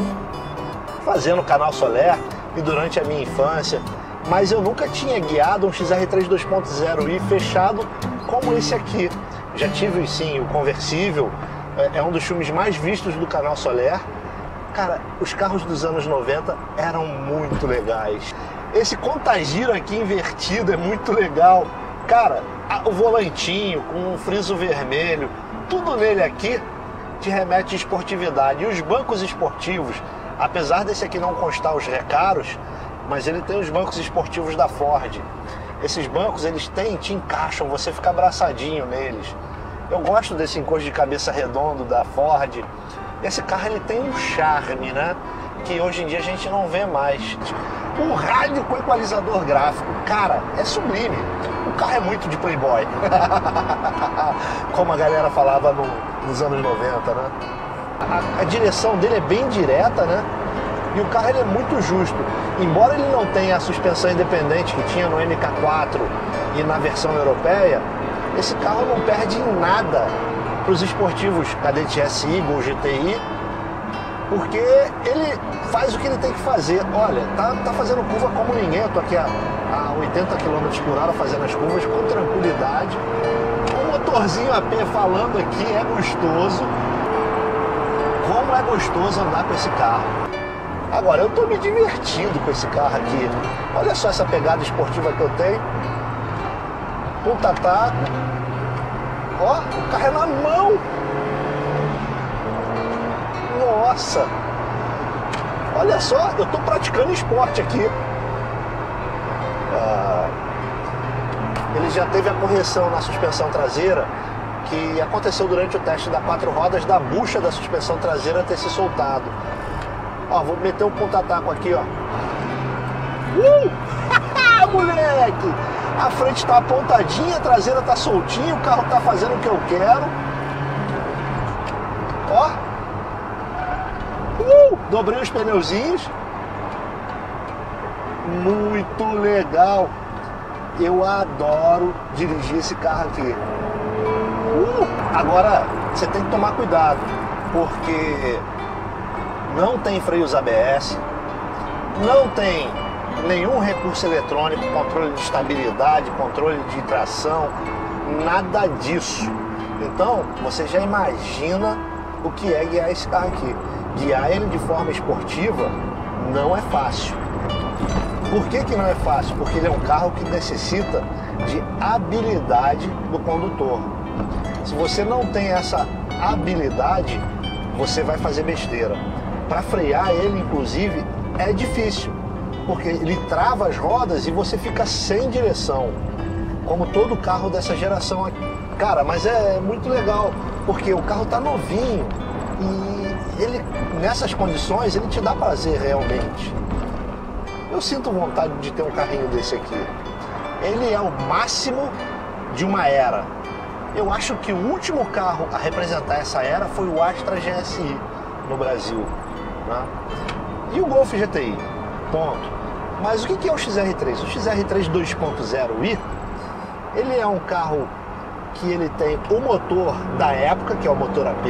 S1: fazendo canal Soler e durante a minha infância, mas eu nunca tinha guiado um XR3 2.0i fechado como esse aqui. Já tive, sim, o Conversível. É um dos filmes mais vistos do canal Soler. Cara, os carros dos anos 90 eram muito legais. Esse Contagiro aqui invertido é muito legal. Cara, o volantinho com um friso vermelho, tudo nele aqui te remete à esportividade. E os bancos esportivos, apesar desse aqui não constar os recaros, mas ele tem os bancos esportivos da Ford. Esses bancos, eles te encaixam, você fica abraçadinho neles. Eu gosto desse encosto de cabeça redondo da Ford. Esse carro, ele tem um charme, né? Que hoje em dia a gente não vê mais. Um rádio com equalizador gráfico, cara, é sublime. O carro é muito de playboy. Como a galera falava nos anos 90, né? A direção dele é bem direta, né? E o carro, ele é muito justo. Embora ele não tenha a suspensão independente que tinha no MK4 e na versão europeia, esse carro não perde em nada para os esportivos Cadete SI, Gol GTI, porque ele faz o que ele tem que fazer. Olha, tá fazendo curva como ninguém. Eu tô aqui a 80 km por hora fazendo as curvas com tranquilidade. O motorzinho AP falando aqui é gostoso. Como é gostoso andar com esse carro. Agora, eu tô me divertindo com esse carro aqui. Olha só essa pegada esportiva que eu tenho. Punta-taco. Ó, o carro é na mão. Nossa. Olha só, eu tô praticando esporte aqui. Ele já teve a correção na suspensão traseira, que aconteceu durante o teste da 4 rodas, da bucha da suspensão traseira ter se soltado. Ó, vou meter um ponta-taco aqui, ó. Moleque! A frente tá apontadinha, a traseira tá soltinha, o carro tá fazendo o que eu quero. Ó. Dobrei os pneuzinhos. Muito legal. Eu adoro dirigir esse carro aqui. Agora, você tem que tomar cuidado, porque não tem freios ABS, não tem nenhum recurso eletrônico, controle de estabilidade, controle de tração, nada disso. Então, você já imagina o que é guiar esse carro aqui. Guiar ele de forma esportiva não é fácil. Por que não é fácil? Porque ele é um carro que necessita de habilidade do condutor. Se você não tem essa habilidade, você vai fazer besteira. Para frear ele, inclusive, é difícil, porque ele trava as rodas e você fica sem direção, como todo carro dessa geração aqui. Cara, mas é muito legal, porque o carro tá novinho e ele, nessas condições, ele te dá prazer realmente. Eu sinto vontade de ter um carrinho desse aqui. Ele é o máximo de uma era. Eu acho que o último carro a representar essa era foi o Astra GSI no Brasil, né? E o Golf GTI, ponto. Mas o que é o XR3? O XR3 2.0i, ele é um carro que ele tem o motor da época, que é o motor AP,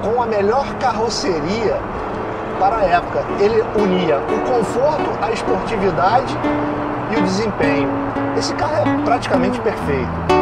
S1: com a melhor carroceria para a época. Ele unia o conforto, a esportividade e o desempenho. Esse carro é praticamente perfeito.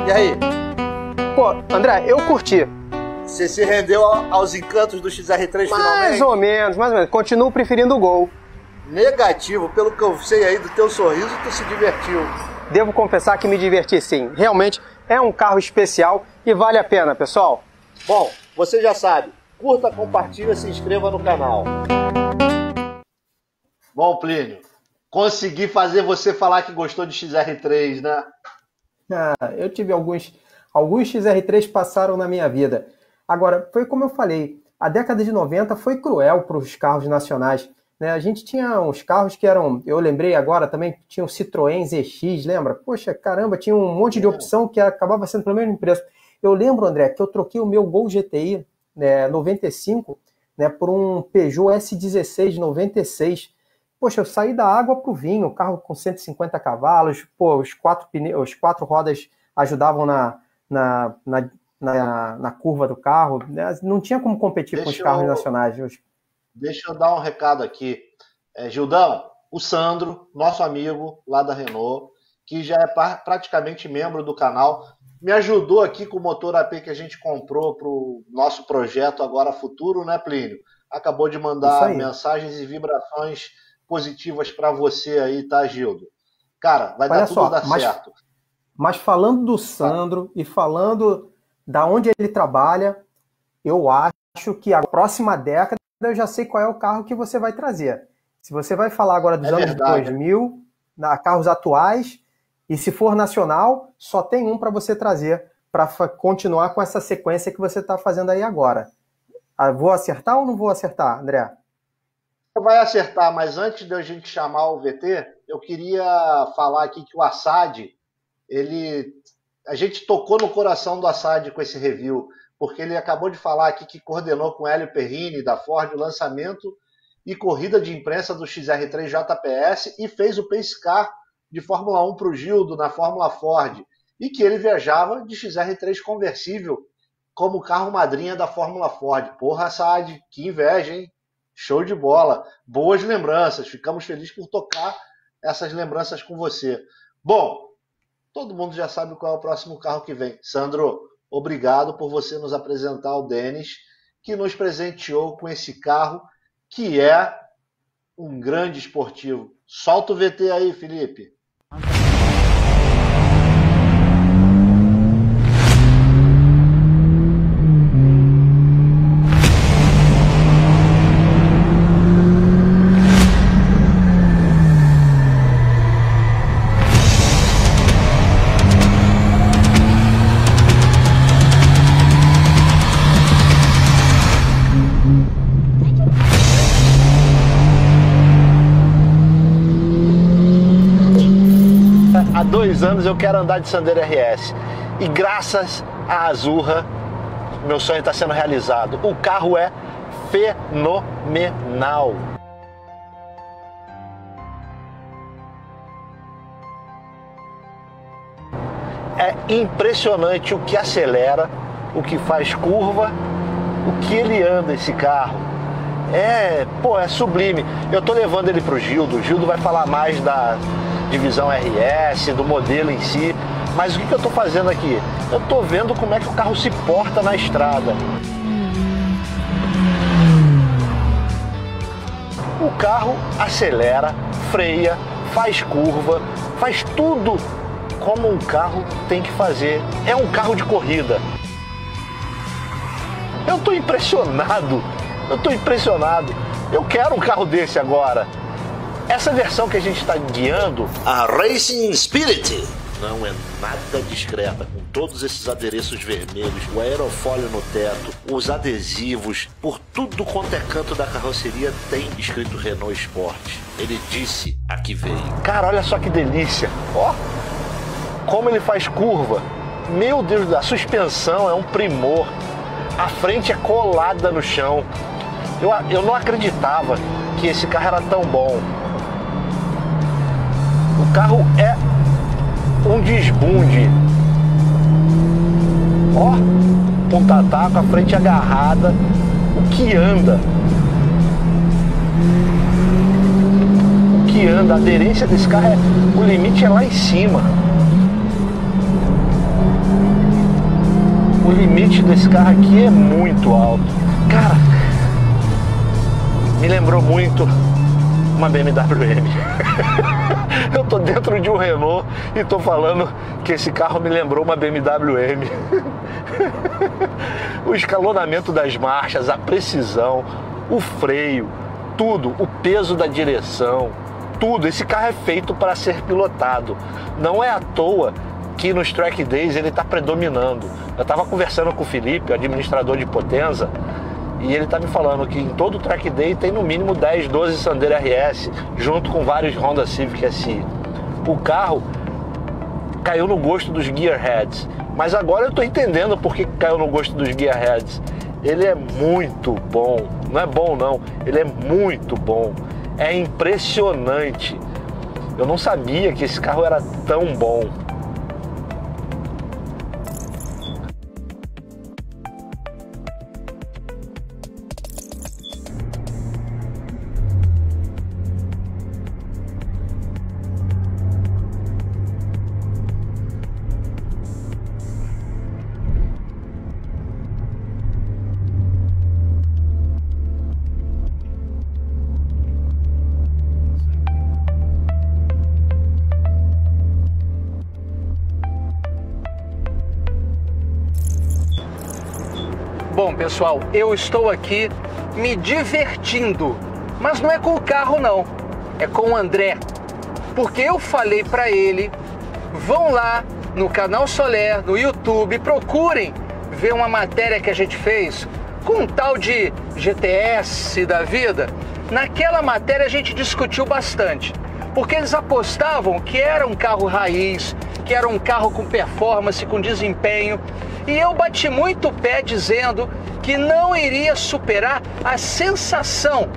S5: E aí?
S2: Pô, André, eu curti.
S5: Você se rendeu aos encantos do XR3 finalmente?
S2: Mais ou menos. Continuo preferindo o Gol.
S5: Negativo, pelo que eu sei aí do teu sorriso, tu se divertiu.
S2: Devo confessar que me diverti sim. Realmente é um carro especial e vale a pena, pessoal.
S5: Bom, você já sabe. Curta, compartilha, se inscreva no canal.
S1: Bom, Plínio, Consegui fazer você falar que gostou de XR3, né?
S2: Eu tive alguns XR3 passaram na minha vida. Agora, foi como eu falei, a década de 90 foi cruel para os carros nacionais, né? A gente tinha uns carros que eram, eu lembrei agora também, tinha o Citroën ZX, lembra? Poxa, caramba, tinha um monte de opção que acabava sendo pelo mesmo preço. Eu lembro, André, que eu troquei o meu Gol GTI, né, 95, né, por um Peugeot S16 96. Poxa, eu saí da água para o vinho, carro com 150 cavalos, pô, os quatro rodas ajudavam na curva do carro, né? Não tinha como competir com os carros nacionais.
S1: Deixa eu dar um recado aqui. Gildão, o Sandro, nosso amigo lá da Renault, que já é praticamente membro do canal, me ajudou aqui com o motor AP que a gente comprou para o nosso projeto Agora Futuro, né, Plínio? Acabou de mandar mensagens e vibrações positivas para você aí, tá, Gildo? Cara, vai dar tudo dar certo.
S2: Mas falando do Sandro e falando da onde ele trabalha, eu acho que a próxima década eu já sei qual é o carro que você vai trazer. Se você vai falar agora dos anos 2000, carros atuais, e se for nacional, só tem um para você trazer para continuar com essa sequência que você está fazendo aí agora. Vou acertar ou não vou acertar, André?
S1: Vai acertar, mas antes de a gente chamar o VT, eu queria falar aqui que o Assad, a gente tocou no coração do Assad com esse review, porque ele acabou de falar aqui que coordenou com Hélio Perrini, da Ford, o lançamento e corrida de imprensa do XR3 JPS e fez o Pace Car de Fórmula 1 para o Gildo na Fórmula Ford, e que ele viajava de XR3 conversível como carro madrinha da Fórmula Ford. Porra, Assad, que inveja, hein? Show de bola. Boas lembranças. Ficamos felizes por tocar essas lembranças com você. Bom, todo mundo já sabe qual é o próximo carro que vem. Sandro, obrigado por você nos apresentar o Denis, que nos presenteou com esse carro, que é um grande esportivo. Solta o VT aí, Felipe. Há 2 anos eu quero andar de Sandero RS e graças à Azurra meu sonho está sendo realizado. O carro é fenomenal. É impressionante o que acelera, o que faz curva, o que ele anda esse carro. É sublime. Eu tô levando ele pro Gildo. O Gildo vai falar mais da divisão RS, do modelo em si. Mas o que eu tô fazendo aqui? Eu tô vendo como é que o carro se porta na estrada. O carro acelera, freia, faz curva, faz tudo como um carro tem que fazer. É um carro de corrida. Eu tô impressionado. Eu quero um carro desse agora. Essa versão que a gente está guiando, a Racing Spirit, não é nada discreta, com todos esses adereços vermelhos, o aerofólio no teto, os adesivos, por tudo quanto é canto da carroceria tem escrito Renault Sport. Ele disse, aqui veio. Cara, olha só que delícia. Ó, como ele faz curva. Meu Deus, a suspensão é um primor. A frente é colada no chão. Eu não acreditava que esse carro era tão bom. O carro é um desbunde. Ó, pontatá com a frente agarrada. O que anda? A aderência desse carro o limite é lá em cima. O limite desse carro aqui é muito alto. Cara, me lembrou muito uma BMW M. Eu tô dentro de um Renault e tô falando que esse carro me lembrou uma BMW M. O escalonamento das marchas, a precisão, o freio, tudo, o peso da direção. tudo. Esse carro é feito para ser pilotado. Não é à toa que nos track days ele está predominando. Eu estava conversando com o Felipe, o administrador de Potenza, e ele está me falando que em todo track day tem no mínimo 10, 12 Sandero RS, junto com vários Honda Civic SI. O carro caiu no gosto dos gearheads, mas agora eu estou entendendo por que caiu no gosto dos gearheads. Ele é muito bom, não é bom não, ele é muito bom, é impressionante. Eu não sabia que esse carro era tão bom.
S4: Bom, pessoal, eu estou aqui me divertindo, mas não é com o carro não, é com o André, porque eu falei para ele, vão lá no canal Soler, no YouTube, procurem ver uma matéria que a gente fez com um tal de GTS da vida. Naquela matéria a gente discutiu bastante, porque eles apostavam que era um carro raiz, que era um carro com performance, com desempenho, e eu bati muito o pé dizendo que não iria superar a sensação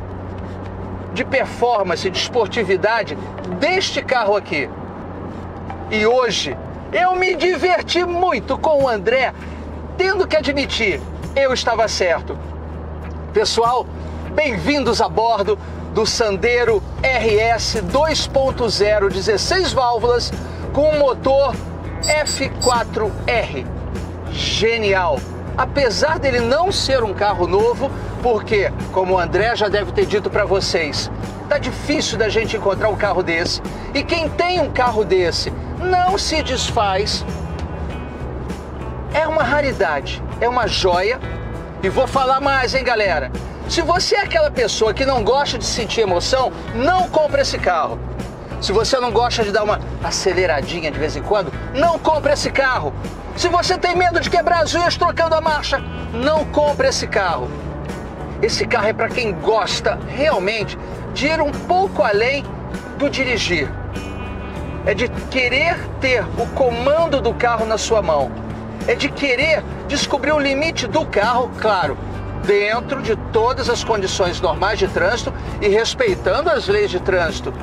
S4: de performance, de esportividade deste carro aqui. E hoje eu me diverti muito com o André, tendo que admitir, eu estava certo. Pessoal, bem-vindos a bordo do Sandero RS 2.0, 16 válvulas, com motor F4R. Genial! Apesar dele não ser um carro novo, porque, como o André já deve ter dito para vocês, tá difícil da gente encontrar um carro desse, e quem tem um carro desse não se desfaz. É uma raridade, é uma joia. E vou falar mais, hein, galera? Se você é aquela pessoa que não gosta de sentir emoção, não compre esse carro. Se você não gosta de dar uma aceleradinha de vez em quando, não compre esse carro. Se você tem medo de quebrar as unhas trocando a marcha, não compre esse carro. Esse carro é para quem gosta realmente de ir um pouco além do dirigir. É de querer ter o comando do carro na sua mão. É de querer descobrir o limite do carro, claro, dentro de todas as condições normais de trânsito e respeitando as leis de trânsito.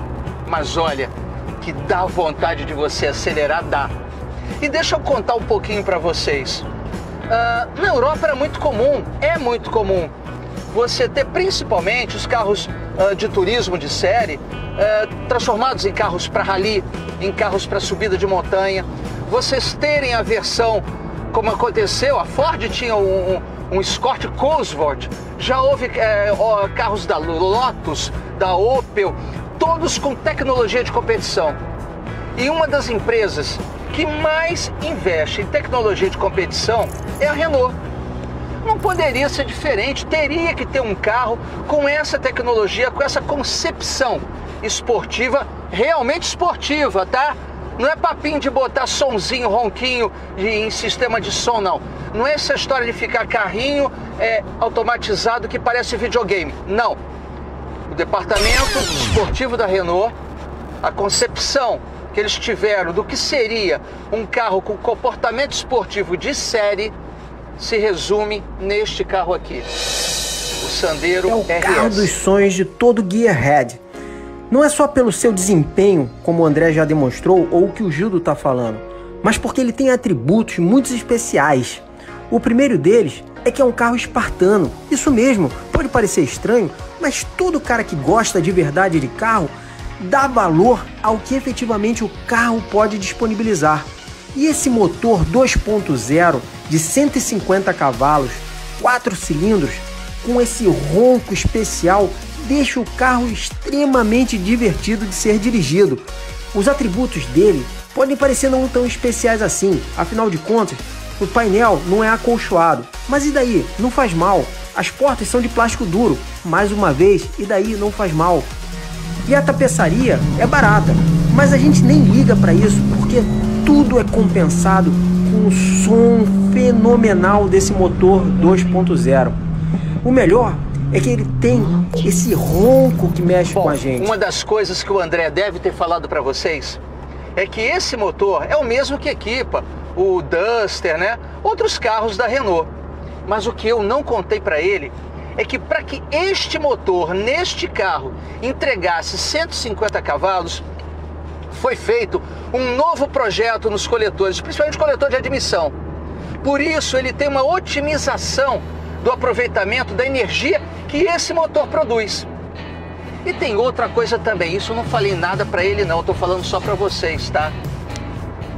S4: Mas olha, que dá vontade de você acelerar, dá. E deixa eu contar um pouquinho para vocês. Na Europa era muito comum, é muito comum, você ter principalmente os carros de turismo de série transformados em carros para rally, em carros para subida de montanha. Vocês terem a versão, como aconteceu, a Ford tinha um Escort Cosworth, já houve carros da Lotus, da Opel, todos com tecnologia de competição. E uma das empresas que mais investe em tecnologia de competição é a Renault. Não poderia ser diferente, teria que ter um carro com essa tecnologia, com essa concepção esportiva, realmente esportiva, tá? Não é papinho de botar sonzinho, ronquinho em sistema de som, não. Não é essa história de ficar carrinho automatizado que parece videogame, não. O departamento esportivo da Renault, a concepção que eles tiveram do que seria um carro com comportamento esportivo de série se resume neste carro aqui, o Sandero RS.
S2: É o carro dos sonhos de todo gearhead. Não é só pelo seu desempenho, como o André já demonstrou, ou o que o Gildo está falando, mas porque ele tem atributos muito especiais. O primeiro deles é que é um carro espartano. Isso mesmo, pode parecer estranho, mas todo cara que gosta de verdade de carro dá valor ao que efetivamente o carro pode disponibilizar. E esse motor 2.0 de 150 cavalos, 4 cilindros, com esse ronco especial, deixa o carro extremamente divertido de ser dirigido. Os atributos dele podem parecer não tão especiais assim, afinal de contas, o painel não é acolchoado. Mas e daí? Não faz mal. As portas são de plástico duro, mais uma vez, e daí não faz mal.
S6: E a tapeçaria é barata, mas a gente nem liga para isso, porque tudo é compensado com o som fenomenal desse motor 2.0. O melhor é que ele tem esse ronco que mexe com a gente.
S4: Uma das coisas que o André deve ter falado para vocês é que esse motor é o mesmo que equipa o Duster, né? Outros carros da Renault. Mas o que eu não contei para ele é que para que este motor neste carro entregasse 150 cavalos, foi feito um novo projeto nos coletores, principalmente o coletor de admissão. Por isso ele tem uma otimização do aproveitamento da energia que esse motor produz. E tem outra coisa também, isso eu não falei nada para ele não, estou falando só para vocês, tá?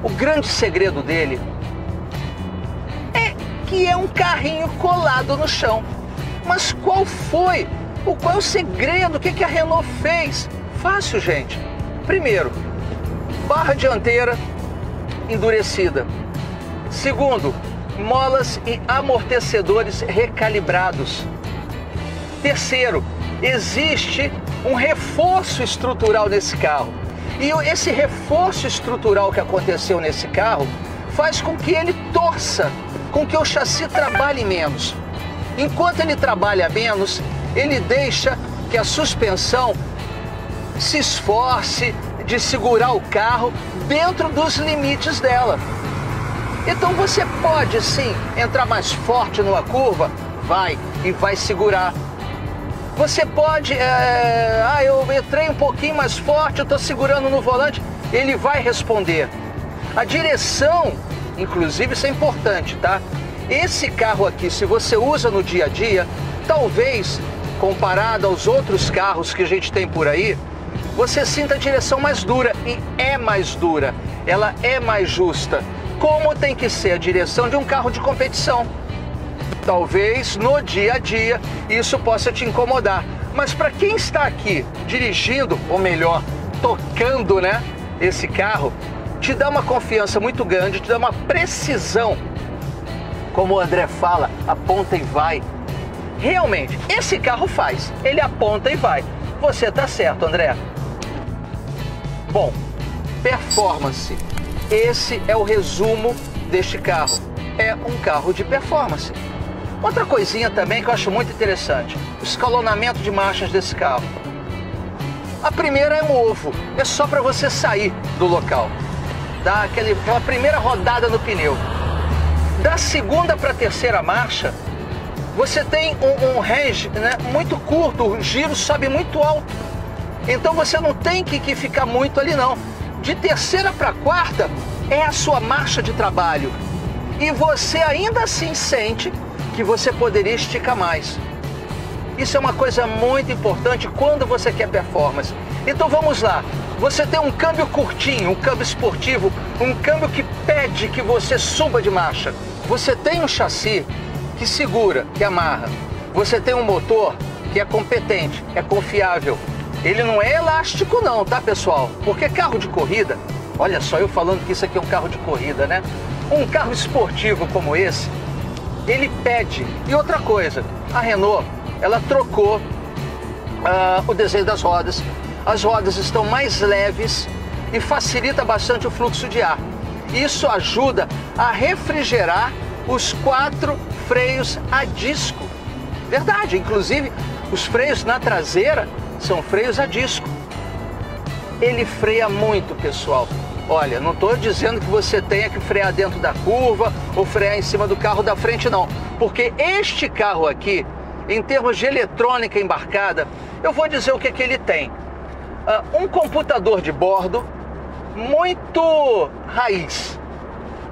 S4: O grande segredo dele é que é um carrinho colado no chão. Mas qual foi? Qual é o segredo? O que a Renault fez? Fácil, gente. Primeiro, barra dianteira endurecida. Segundo, molas e amortecedores recalibrados. Terceiro, existe um reforço estrutural nesse carro. E esse reforço estrutural que aconteceu nesse carro faz com que ele torça, com que o chassi trabalhe menos. Enquanto ele trabalha menos, ele deixa que a suspensão se esforce de segurar o carro dentro dos limites dela. Então você pode sim entrar mais forte numa curva, vai segurar. Você pode, eu entrei um pouquinho mais forte, eu estou segurando no volante, ele vai responder. A direção, inclusive, isso é importante, tá? Esse carro aqui, se você usa no dia a dia, talvez, comparado aos outros carros que a gente tem por aí, você sinta a direção mais dura, e é mais dura, ela é mais justa, como tem que ser a direção de um carro de competição. Talvez no dia a dia isso possa te incomodar, mas para quem está aqui dirigindo, ou melhor, tocando, né, esse carro, te dá uma confiança muito grande, te dá uma precisão. Como o André fala, aponta e vai. Realmente, esse carro faz, ele aponta e vai. Você tá certo, André. Bom, performance. Esse é o resumo deste carro. É um carro de performance. Outra coisinha também que eu acho muito interessante, o escalonamento de marchas desse carro. A primeira é um ovo, é só para você sair do local. Dá aquela primeira rodada no pneu. Da segunda para a terceira marcha, você tem um range, né, muito curto, o giro sobe muito alto. Então você não tem que ficar muito ali não. De terceira para quarta é a sua marcha de trabalho. E você ainda assim sente que você poderia esticar mais. Isso é uma coisa muito importante quando você quer performance. Então vamos lá. Você tem um câmbio curtinho, um câmbio esportivo, um câmbio que pede que você suba de marcha. Você tem um chassi que segura, que amarra. Você tem um motor que é competente, é confiável. Ele não é elástico não, tá, pessoal? Porque carro de corrida, olha só eu falando que isso aqui é um carro de corrida, né? Um carro esportivo como esse, ele pede. E outra coisa, a Renault, ela trocou o desenho das rodas. As rodas estão mais leves e facilita bastante o fluxo de ar. Isso ajuda a refrigerar os 4 freios a disco. Verdade, inclusive os freios na traseira são freios a disco. Ele freia muito, pessoal. Olha, não estou dizendo que você tenha que frear dentro da curva ou frear em cima do carro da frente, não. Porque este carro aqui, em termos de eletrônica embarcada, eu vou dizer o que ele tem. Um computador de bordo muito raiz.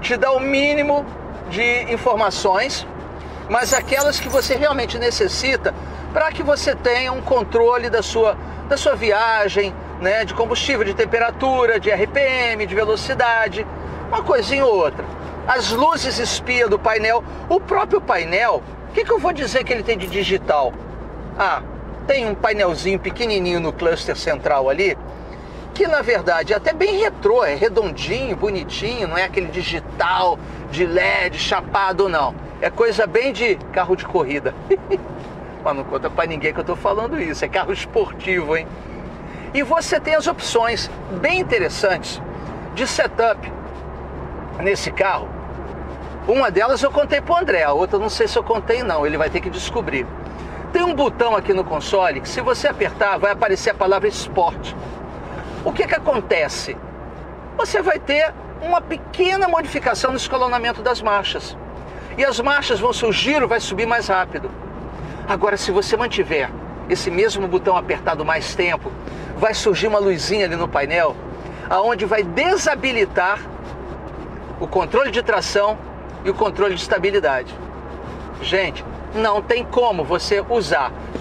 S4: Te dá o mínimo de informações, mas aquelas que você realmente necessita para que você tenha um controle da sua viagem, né, de combustível, de temperatura, de RPM, de velocidade, uma coisinha ou outra. As luzes espia do painel, o próprio painel, o que eu vou dizer que ele tem de digital? Tem um painelzinho pequenininho no cluster central ali, que na verdade é até bem retrô, é redondinho, bonitinho, não é aquele digital de LED chapado não. É coisa bem de carro de corrida. Mas não conta pra ninguém que eu tô falando isso, é carro esportivo, hein? E você tem as opções bem interessantes de setup nesse carro. Uma delas eu contei para o André, a outra não sei se eu contei não, ele vai ter que descobrir. Tem um botão aqui no console que se você apertar vai aparecer a palavra Sport. O que acontece? Você vai ter uma pequena modificação no escalonamento das marchas. E as marchas vão, seu giro vai subir mais rápido. Agora, se você mantiver esse mesmo botão apertado mais tempo, vai surgir uma luzinha ali no painel, aonde vai desabilitar o controle de tração e o controle de estabilidade. Gente, não tem como você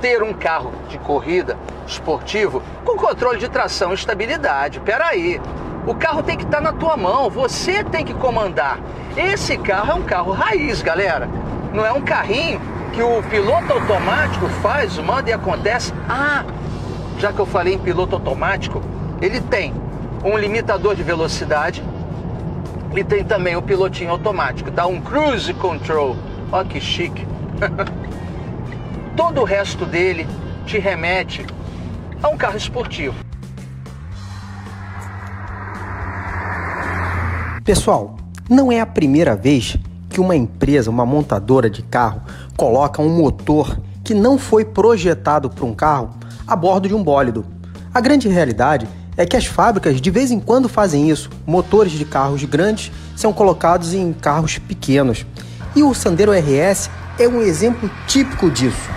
S4: ter um carro de corrida esportivo com controle de tração e estabilidade. Peraí, o carro tem que estar na tua mão, você tem que comandar. Esse carro é um carro raiz, galera. Não é um carrinho que o piloto automático faz, manda e acontece. Ah, já que eu falei em piloto automático, ele tem um limitador de velocidade e tem também o pilotinho automático, dá um cruise control. Ó que chique. Todo o resto dele te remete a um carro esportivo.
S6: Pessoal, não é a primeira vez que uma empresa, uma montadora de carro, coloca um motor que não foi projetado para um carro a bordo de um bólido. A grande realidade é que as fábricas de vez em quando fazem isso. Motores de carros grandes são colocados em carros pequenos. E o Sandero RS é um exemplo típico disso.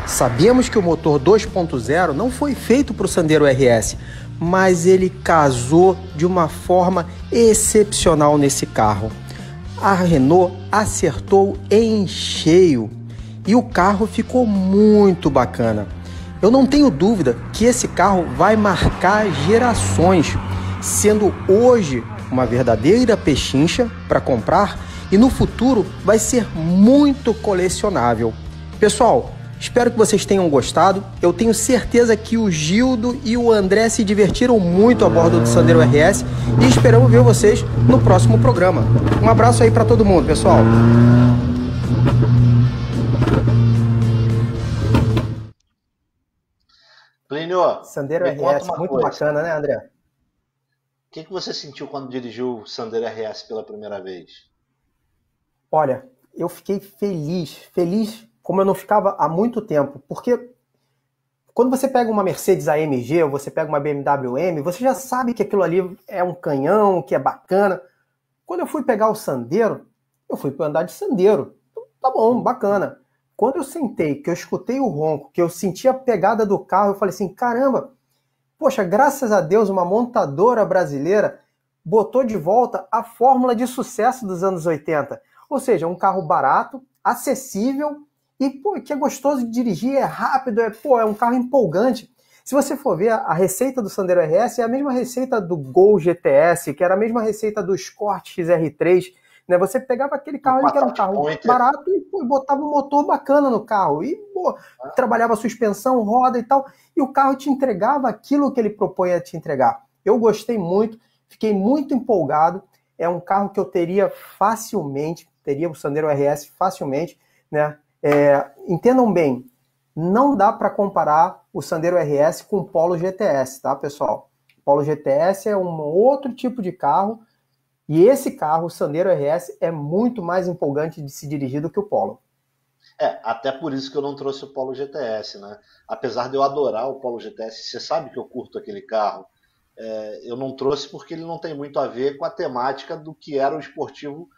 S6: Sabemos que o motor 2.0 não foi feito para o Sandero RS, mas ele casou de uma forma excepcional nesse carro. A Renault acertou em cheio e o carro ficou muito bacana. Eu não tenho dúvida que esse carro vai marcar gerações, sendo hoje uma verdadeira pechincha para comprar e no futuro vai ser muito colecionável. Pessoal, espero que vocês tenham gostado. Eu tenho certeza que o Gildo e o André se divertiram muito a bordo do Sandero RS e esperamos ver vocês no próximo programa. Um abraço aí para todo mundo, pessoal.
S1: Plínio,
S2: Sandero RS, muito bacana, né, André?
S1: O que você sentiu quando dirigiu o Sandero RS pela primeira vez?
S2: Olha, eu fiquei feliz como eu não ficava há muito tempo, porque quando você pega uma Mercedes AMG ou você pega uma BMW M, você já sabe que aquilo ali é um canhão, que é bacana. Quando eu fui pegar o Sandero, eu fui para andar de Sandero. Tá bom, bacana. Quando eu sentei, que eu escutei o ronco, que eu senti a pegada do carro, eu falei assim, caramba, poxa, graças a Deus uma montadora brasileira botou de volta a fórmula de sucesso dos anos 80. Ou seja, um carro barato, acessível e que é gostoso de dirigir, é rápido, é um carro empolgante. Se você for ver, a receita do Sandero RS é a mesma receita do Gol GTS, que era a mesma receita do Escort XR3. Né? Você pegava aquele carro ali, que era um carro barato, e botava um motor bacana no carro. E trabalhava suspensão, roda e tal. E o carro te entregava aquilo que ele propunha te entregar. Eu gostei muito, fiquei muito empolgado. É um carro que eu teria o Sandero RS facilmente, né? Entendam bem, não dá para comparar o Sandero RS com o Polo GTS, tá, pessoal? O Polo GTS é um outro tipo de carro e esse carro, o Sandero RS, é muito mais empolgante de se dirigir do que o Polo.
S1: Até por isso que eu não trouxe o Polo GTS, né? Apesar de eu adorar o Polo GTS, você sabe que eu curto aquele carro. Eu não trouxe porque ele não tem muito a ver com a temática do que era o esportivo,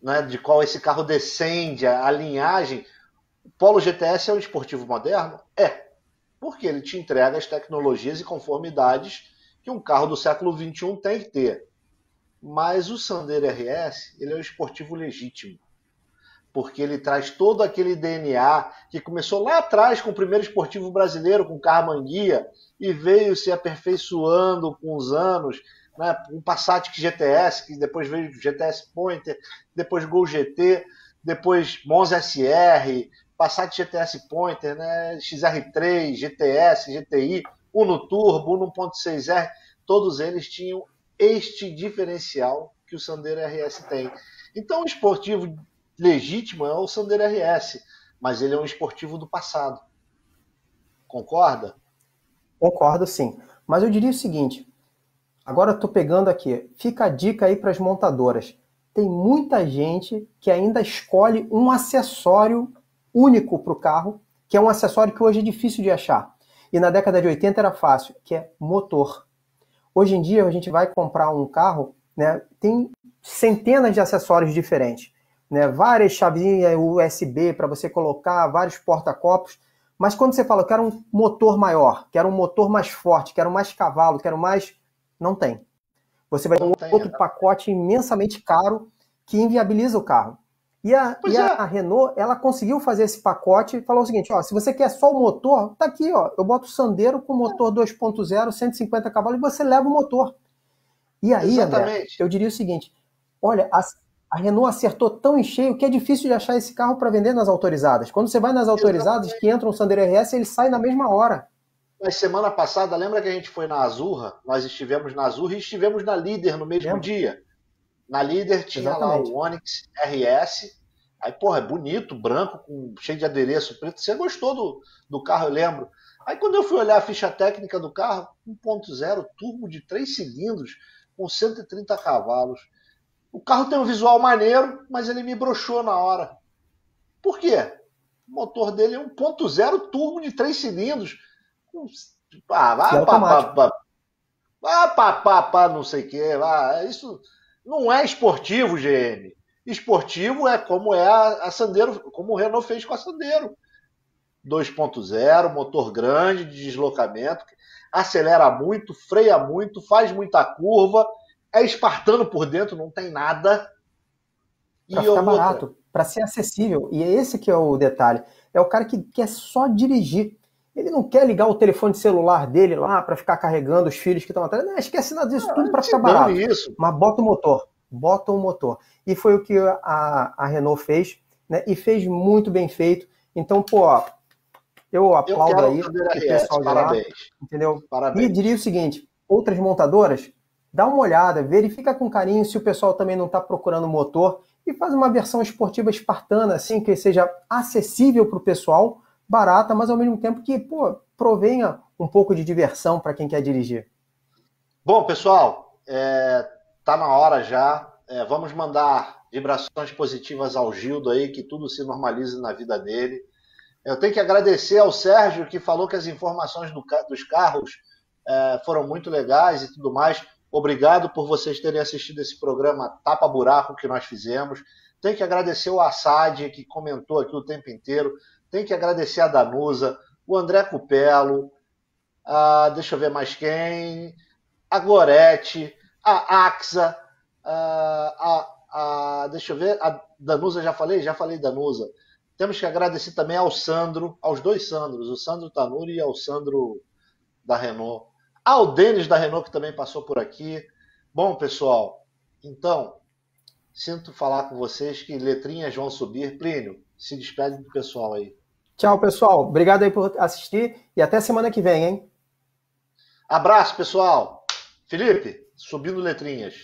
S1: né, de qual esse carro descende, a linhagem. O Polo GTS é um esportivo moderno? Porque ele te entrega as tecnologias e conformidades que um carro do século XXI tem que ter. Mas o Sandero RS, ele é um esportivo legítimo, porque ele traz todo aquele DNA que começou lá atrás com o primeiro esportivo brasileiro, com o Carmanguia, e veio se aperfeiçoando com os anos, né? O Passat GTS, que depois veio o GTS Pointer, depois Gol GT, depois Monza SR, Passat GTS Pointer, né? XR3, GTS, GTI, Uno Turbo, Uno 1.6R, todos eles tinham este diferencial que o Sandero RS tem. Então o esportivo legítimo é o Sandero RS, mas ele é um esportivo do passado. Concorda?
S2: Concordo, sim. Mas eu diria o seguinte, agora eu estou pegando aqui, fica a dica aí para as montadoras. Tem muita gente que ainda escolhe um acessório único para o carro, que é um acessório que hoje é difícil de achar. E na década de 80 era fácil, que é motor. Hoje em dia a gente vai comprar um carro, né, tem centenas de acessórios diferentes, né, várias chavinhas USB para você colocar, vários porta-copos, mas quando você fala, eu quero um motor maior, quero um motor mais forte, quero mais cavalo, quero mais... Não tem. Você vai ter outro pacote imensamente caro que inviabiliza o carro. E a Renault, ela conseguiu fazer esse pacote e falou o seguinte, ó, se você quer só o motor, tá aqui, ó, eu boto o Sandero com motor 2.0, 150 cavalos e você leva o motor. E aí, André, eu diria o seguinte, olha, a Renault acertou tão em cheio que é difícil de achar esse carro para vender nas autorizadas. Quando você vai nas autorizadas, que entra um Sandero RS, ele sai na mesma hora.
S1: Mas semana passada, lembra que a gente foi na Azurra? Nós estivemos na Azurra e estivemos na Líder no mesmo dia. Na Líder tinha lá o Onix RS. Aí, porra, é bonito, branco, cheio de adereço preto. Você gostou do carro, eu lembro. Aí quando eu fui olhar a ficha técnica do carro, 1.0, turbo de 3 cilindros, com 130 cavalos. O carro tem um visual maneiro, mas ele me broxou na hora. Por quê? O motor dele é 1.0 turbo de 3 cilindros. Não sei o que. Isso não é esportivo, GM. Esportivo é como é a Sandero, como o Renault fez com a Sandero. 2.0, motor grande, de deslocamento, acelera muito, freia muito, faz muita curva, é espartano por dentro, não tem nada.
S2: Para ficar barato, para ser acessível. E é esse que é o detalhe. É o cara que quer só dirigir. Ele não quer ligar o telefone celular dele lá para ficar carregando os filhos que estão atrás. Não, esquece nada disso tudo para ficar barato. Isso. Mas bota o motor. Bota o motor. E foi o que a Renault fez, né? E fez muito bem feito. Então, pô, eu aplaudo aí o pessoal de lá, entendeu? Parabéns. E diria o seguinte, outras montadoras, dá uma olhada, verifica com carinho se o pessoal também não está procurando motor e faz uma versão esportiva espartana, assim, que seja acessível para o pessoal, barata, mas ao mesmo tempo que, pô, provenha um pouco de diversão para quem quer dirigir.
S1: Bom, pessoal, tá na hora já. Vamos mandar vibrações positivas ao Gildo aí, que tudo se normalize na vida dele. Eu tenho que agradecer ao Sérgio, que falou que as informações dos carros foram muito legais e tudo mais. Obrigado por vocês terem assistido esse programa Tapa Buraco que nós fizemos. Tenho que agradecer o Assad, que comentou aqui o tempo inteiro. Tenho que agradecer a Danusa, o André Cupelo, deixa eu ver mais quem, a Gorete, a Axa, deixa eu ver, a Danusa já falei Danusa. Temos que agradecer também ao Sandro, aos dois Sandros, o Sandro Tanuri e ao Sandro da Renault. Ao Denis da Renault, que também passou por aqui. Bom, pessoal, então, sinto falar com vocês que letrinhas vão subir. Plínio, se despede do pessoal aí.
S2: Tchau, pessoal. Obrigado aí por assistir e até semana que vem, hein?
S1: Abraço, pessoal. Felipe, subindo letrinhas.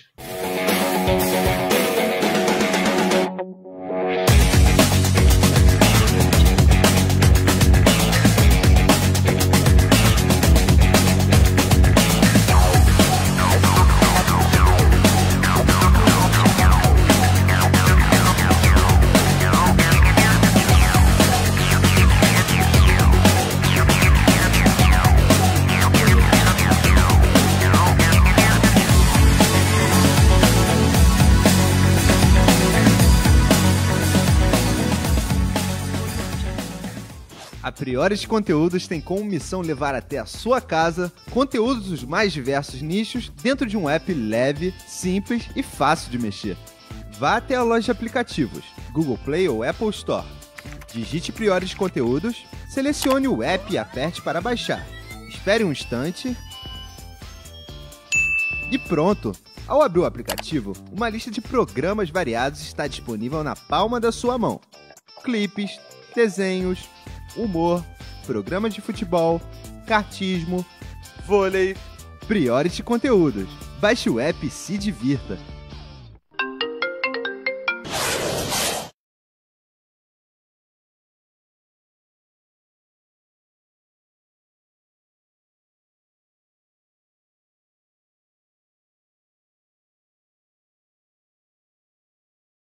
S7: A Priores Conteúdos tem como missão levar até a sua casa conteúdos dos mais diversos nichos dentro de um app leve, simples e fácil de mexer. Vá até a loja de aplicativos, Google Play ou Apple Store. Digite Priores Conteúdos, selecione o app e aperte para baixar. Espere um instante e pronto! Ao abrir o aplicativo, uma lista de programas variados está disponível na palma da sua mão. Clipes, desenhos, humor, programas de futebol, kartismo, vôlei, Priority Conteúdos. Baixe o app e se divirta.